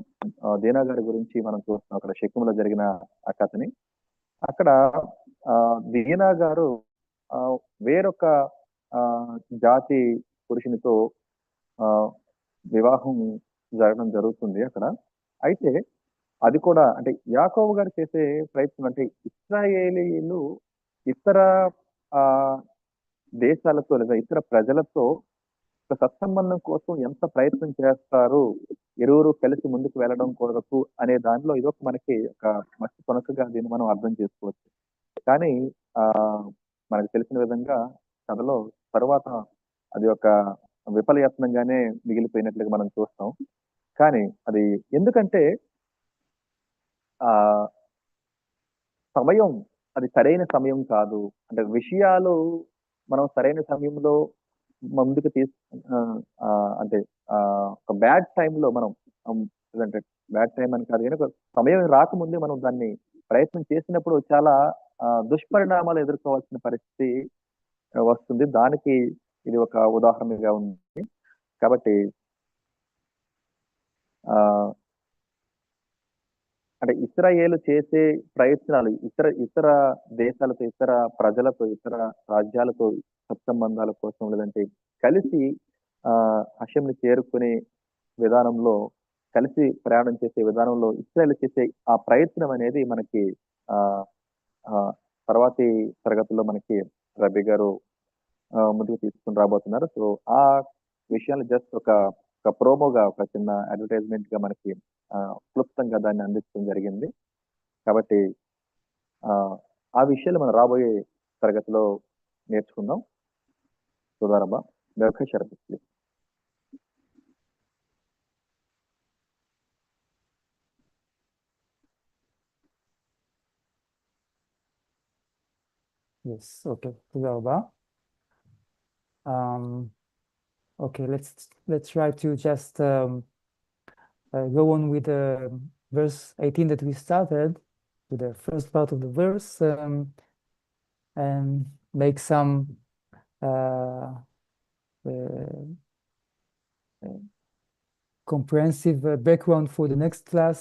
దీనా గారి గురించి మనం చూస్తాం అక్కడ షెకెములో జరిగిన ఆ కథని. అక్కడ దీనా గారు వేరొక జాతి పురుషునితో వివాహం జరగడం జరుగుతుంది అక్కడ. అయితే అది కూడా అంటే యాకోబు గారు చేసే ప్రయత్నం అంటే ఇశ్రాయేలీలు ఇతర దేశాలతో లేదా ఇతర ప్రజలతో ఒక సత్సంబంధం కోసం ఎంత ప్రయత్నం చేస్తారు, ఇరువురు కలిసి ముందుకు వెళ్ళడం కొరకు అనే దానిలో ఇదొక మనకి ఒక మట్టి కొనకగా దీన్ని మనం అర్థం చేసుకోవచ్చు. కానీ మనకు తెలిసిన విధంగా కథలో తర్వాత అది ఒక విఫలయత్నంగానే మిగిలిపోయినట్లుగా మనం చూస్తాం. కానీ అది ఎందుకంటే సమయం అది సరైన సమయం కాదు. అంటే విషయాలు మనం సరైన సమయంలో ముందుకు అంటే ఒక బ్యాడ్ టైంలో మనం అంటే బ్యాడ్ టైం అని కాదు కానీ ఒక సమయం రాకముందే మనం దాన్ని ప్రయత్నం చేసినప్పుడు చాలా దుష్పరిణామాలు ఎదుర్కోవాల్సిన పరిస్థితి వస్తుంది. దానికి ఇది ఒక ఉదాహరణగా ఉంది. కాబట్టి అంటే ఇశ్రాయేలు చేసే ప్రయత్నాలు ఇతర దేశాలతో, ఇతర ప్రజలతో, ఇతర రాజ్యాలతో సత్సంబంధాల కోసం లేదంటే కలిసి హషంని చేరుకునే విధానంలో, కలిసి ప్రయాణం చేసే విధానంలో ఇశ్రాయేలు చేసే ఆ ప్రయత్నం అనేది మనకి తర్వాతి తరగతుల్లో మనకి రబీ గారు ముందుకు తీసుకుని రాబోతున్నారు. సో ఆ విషయాలు జస్ట్ ఒక ప్రోమోగా, ఒక చిన్న అడ్వర్టైజ్మెంట్ గా మనకి క్లుప్తంగా దాన్ని అందించడం జరిగింది. కాబట్టి ఆ విషయాలు మనం రాబోయే తరగతిలో నేర్చుకుందాం. సుధారబ్బా please. Yes, okay. Rabbi. Okay, let's try to just go on with verse 18 that we started, with the first part of the verse, and make some comprehensive background for the next class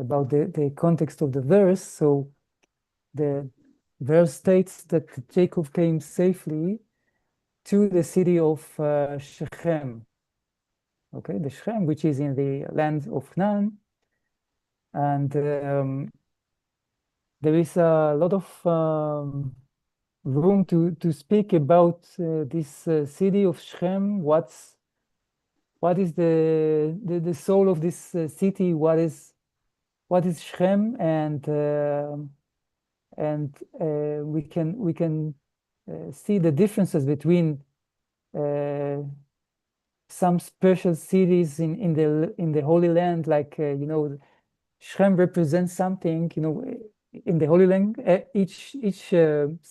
about the context of the verse. So the verse states that Jacob came safely to the city of Shechem. Okay, the Shechem, which is in the land of Canaan, and there is a lot of room to speak about this city of Shechem. What is the soul of this city? What is Shechem? And we can see the differences between some special cities in the Holy Land, like Shechem represents something. In the Holy Land, each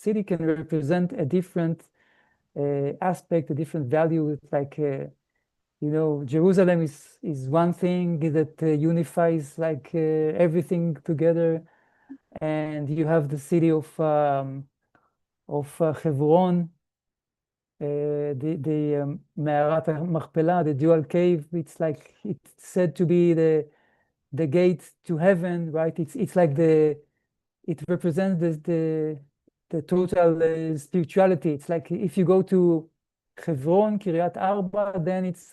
city can represent a different aspect, a different value. It's like Jerusalem is one thing that unifies like everything together, and you have the city of Hebron, the Me'arat Machpelah, the dual cave. It's like it's said to be the gate to heaven, right? It's like it represents the total spirituality. It's like if you go to Hebron, Kiryat Arba, then it's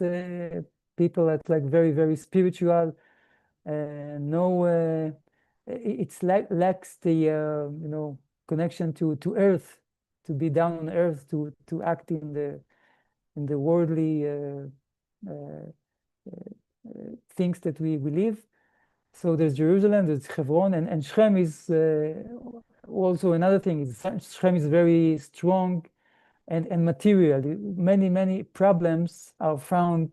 people that like very, very spiritual. It's like lacks the connection to earth, to be down on earth, to act in the worldly things that we live. So there's Jerusalem, there's Hebron, and Shechem is also another thing. Shechem is very strong and material. Many problems are found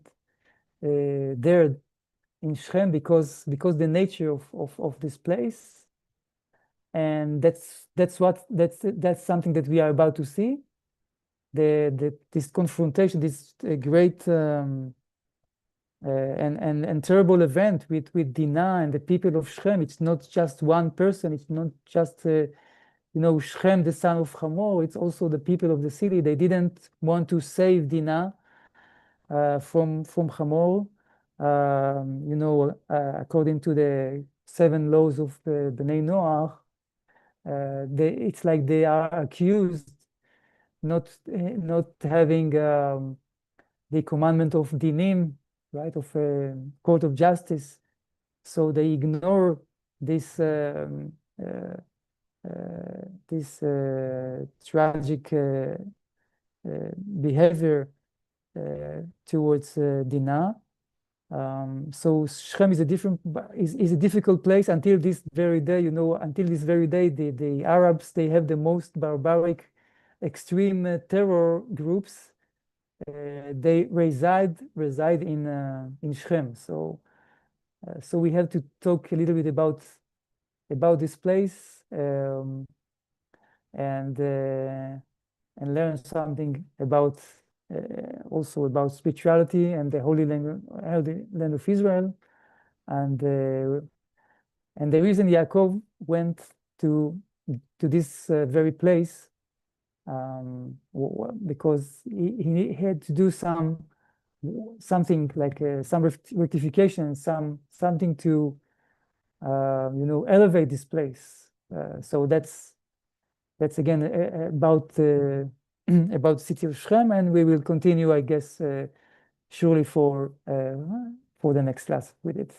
there in Shechem because the nature of this place. and that's something that we are about to see. This confrontation, this great and terrible event with Dinah and the people of Shechem. It's not just one person. It's not just Shechem, the son of Hamor. It's also the people of the city. They didn't want to save Dinah from Hamor. According to the 7 laws of the Bnei Noach, it's like they are accused not having the commandment of dinim, right, of a court of justice. So they ignore this tragic behavior towards Dinah. So Shechem is a difficult place until this very day. Until this very day, the Arabs, they have the most barbaric, extreme terror groups. They reside in Shechem. So we have to talk a little bit about this place and learn something about also about spirituality and the Holy Land of Israel, and the reason Yaakov went to this very place, because he had to do something like some rectification, something to elevate this place. So that's again about the city of Shechem, and we will continue, I guess, surely for the next class with it.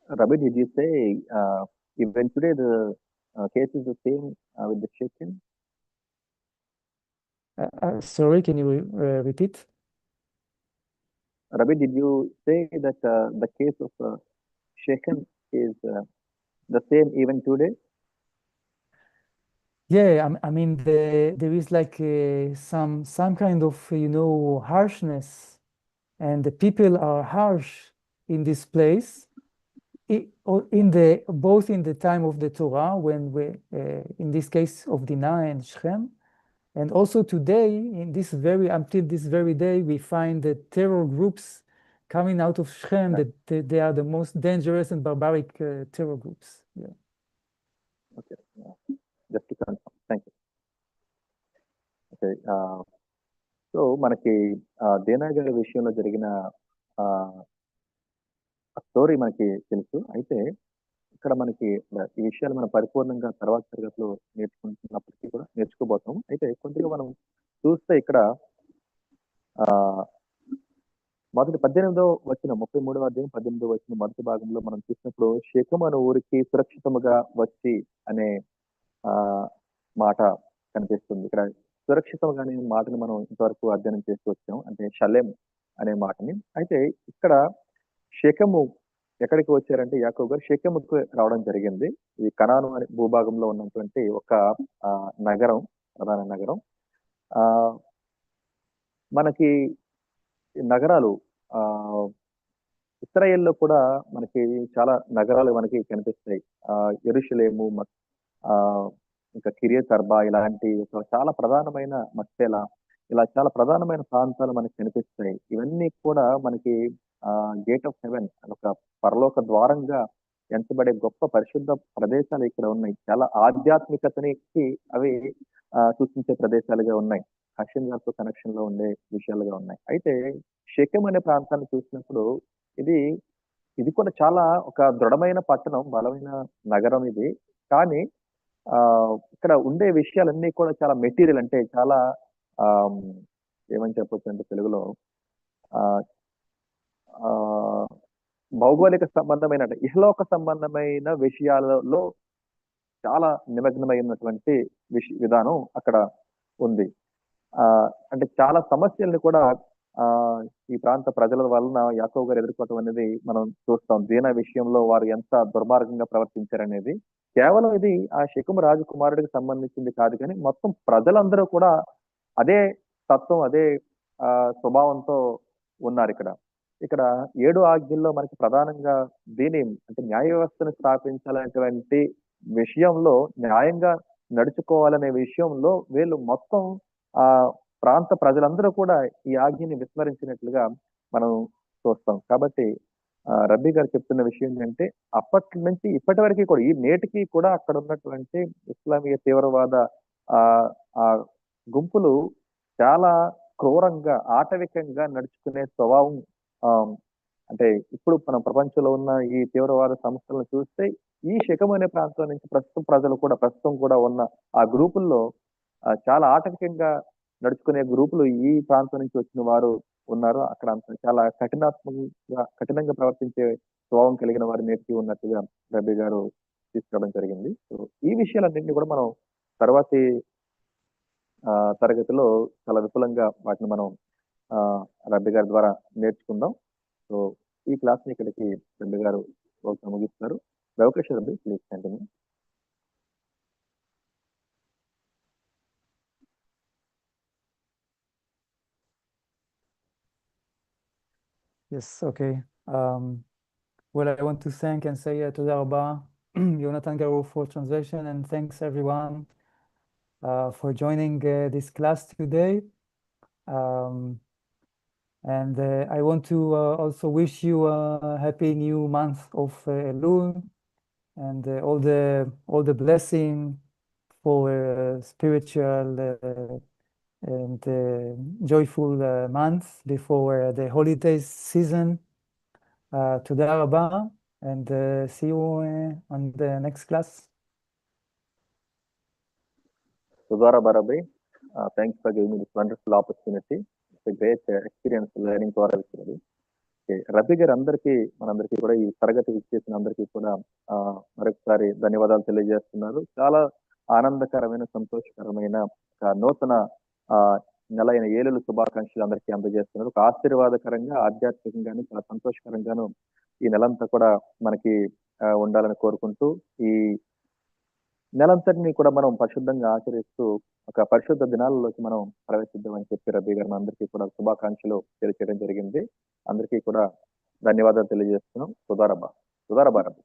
Rabbi, did you say even today the case is the same with the Shechem? Sorry, can you repeat? Rabbi, did you say that the case of Shechem is the same even today? Yeah, I mean there is like some kind of harshness, and the people are harsh in this place. Both in the time of the Torah, when in this case of Dinah and Shechem, and also today, until this very day, we find the terror groups coming out of Shechem, Right. that they are the most dangerous and barbaric terror groups. Yeah. Okay, just to confirm. Thank you. Okay, so మనకి దేనా గారి విషయంలో జరిగిన story మనకి తెలుసు. అయితే ఇక్కడ మనకి ఈ విషయాలు మనం పరిపూర్ణంగా తర్వాత తరగతిలో నేర్చుకుంటున్నప్పటికీ కూడా నేర్చుకోబోతాం. అయితే కొద్దిగా మనం చూస్తే ఇక్కడ మొదటి 18వ వచనం 33వ అధ్యాయం 18వ వచనం మొదటి భాగంలో మనం చూసినప్పుడు షెకెము అనే ఊరికి సురక్షితముగా వచ్చి అనే మాట కనిపిస్తుంది. ఇక్కడ సురక్షితంగా అనే మాటని మనం ఇంతవరకు అధ్యయనం చేస్తూ వచ్చాం, అంటే షలేం అనే మాటని. అయితే ఇక్కడ షెకెము ఎక్కడికి వచ్చారంటే యాకోబు గారు షెకెముకు రావడం జరిగింది. ఈ కనాను అనే భూభాగంలో ఉన్నటువంటి ఒక నగరం, ప్రధాన నగరం. మనకి నగరాలు ఇశ్రాయేల్లో కూడా మనకి చాలా నగరాలు మనకి కనిపిస్తాయి. యెరూషలేము, ఇంకా కిరియత్ అర్బా, ఇలాంటి చాలా ప్రధానమైన మక్తేలా, ఇలా చాలా ప్రధానమైన ప్రాంతాలు మనకి కనిపిస్తాయి. ఇవన్నీ కూడా మనకి గేట్ ఆఫ్ హెవెన్, ఒక పరలోక ద్వారంగా ఎంచబడే గొప్ప పరిశుద్ధ ప్రదేశాలు ఇక్కడ ఉన్నాయి. చాలా ఆధ్యాత్మికతనికి అవి సూచించే ప్రదేశాలుగా ఉన్నాయి. హషీం గారితో కనెక్షన్ లో ఉండే విషయాలుగా ఉన్నాయి. అయితే షెకెం అనే ప్రాంతాన్ని చూసినప్పుడు ఇది కూడా చాలా ఒక దృఢమైన పట్టణం, బలమైన నగరం ఇది. కానీ ఇక్కడ ఉండే విషయాలన్నీ కూడా చాలా మెటీరియల్, అంటే చాలా ఏమని చెప్పొచ్చు అంటే తెలుగులో భౌగోళిక సంబంధమైన, ఇహలోక సంబంధమైన విషయాలలో చాలా నిమగ్నమైనటువంటి విధానం అక్కడ ఉంది. అంటే చాలా సమస్యల్ని కూడా ఈ ప్రాంత ప్రజల వలన యాకోబు గారు ఎదుర్కోవటం అనేది మనం చూస్తాం. దీనా విషయంలో వారు ఎంత దుర్మార్గంగా ప్రవర్తించారనేది కేవలం ఇది ఆ షెకెము రాజకుమారుడికి సంబంధించింది కాదు, కానీ మొత్తం ప్రజలందరూ కూడా అదే తత్వం, అదే స్వభావంతో ఉన్నారు ఇక్కడ. ఇక్కడ 7 ఆజ్ఞల్లో మనకి ప్రధానంగా దీని అంటే న్యాయ వ్యవస్థను స్థాపించాలనేటువంటి విషయంలో న్యాయంగా నడుచుకోవాలనే విషయంలో వీళ్ళు మొత్తం ఆ ప్రాంత ప్రజలందరూ కూడా ఈ ఆజ్ఞని విస్మరించినట్లుగా మనం చూస్తాం. కాబట్టి రబ్బీ గారు చెప్తున్న విషయం ఏంటంటే అప్పటి నుంచి ఇప్పటి వరకు కూడా ఈ నేటికి కూడా అక్కడ ఉన్నటువంటి ఇస్లామీయ తీవ్రవాద ఆ ఆ గుంపులు చాలా క్రూరంగా ఆటవికంగా నడుచుకునే స్వభావం అంటే ఇప్పుడు మనం ప్రపంచంలో ఉన్న ఈ తీవ్రవాద సంస్థలను చూస్తే ఈ శకం అనే ప్రాంతం నుంచి ప్రస్తుతం కూడా ఉన్న ఆ గ్రూపుల్లో చాలా ఆటవికంగా నడుచుకునే గ్రూపులు ఈ ప్రాంతం నుంచి వచ్చిన వారు ఉన్నారు. అక్కడ చాలా కఠినంగా ప్రవర్తించే స్వభావం కలిగిన వారి నేర్చి ఉన్నట్టుగా రబ్బీ గారు తీసుకురావడం జరిగింది. సో ఈ విషయాలన్నింటినీ కూడా మనం తర్వాతి తరగతిలో చాలా విపులంగా వాటిని మనం రబ్బీ గారి ద్వారా నేర్చుకుందాం. సో ఈ క్లాస్ ని ఇక్కడికి రబ్బీ గారు ముగిస్తున్నారు. అవకాశం rabbi, please continue. Yes, okay. Well, I want to thank and say Toda Rabba, Yonatan Gilor for translation, and thanks everyone for joining this class today. And I want to also wish you a happy new month of Elul, and all the blessing for spiritual and joyful month before the holidays season. Toda Rabba, and see you on the next class. Toda Rabba, Rabbi. Thanks for giving me this wonderful opportunity. It's a great experience learning to our Rabbi. రబ్బీ గారు మనందరికీ కూడా ఈ తరగతి ఇచ్చేసిన అందరికీ కూడా మరొకసారి ధన్యవాదాలు తెలియజేస్తున్నారు. చాలా ఆనందకరమైన సంతోషకరమైన నూతన నెల అయిన ఏలుల శుభాకాంక్షలు అందరికీ అందజేస్తున్నారు. ఒక ఆశీర్వాదకరంగా ఆధ్యాత్మికంగాను చాలా సంతోషకరంగాను ఈ నెలంతా కూడా మనకి ఉండాలని కోరుకుంటూ ఈ నెలంతటిని కూడా మనం పరిశుద్ధంగా ఆచరిస్తూ ఒక పరిశుద్ధ దినాలలోకి మనం ప్రవేశిద్దామని చెప్పి రబ్బీ గారు అందరికీ కూడా శుభాకాంక్షలు తెలియజేయడం జరిగింది. అందరికీ కూడా ధన్యవాదాలు తెలియజేస్తున్నాం. సుధారబ్బా రబ్బీ.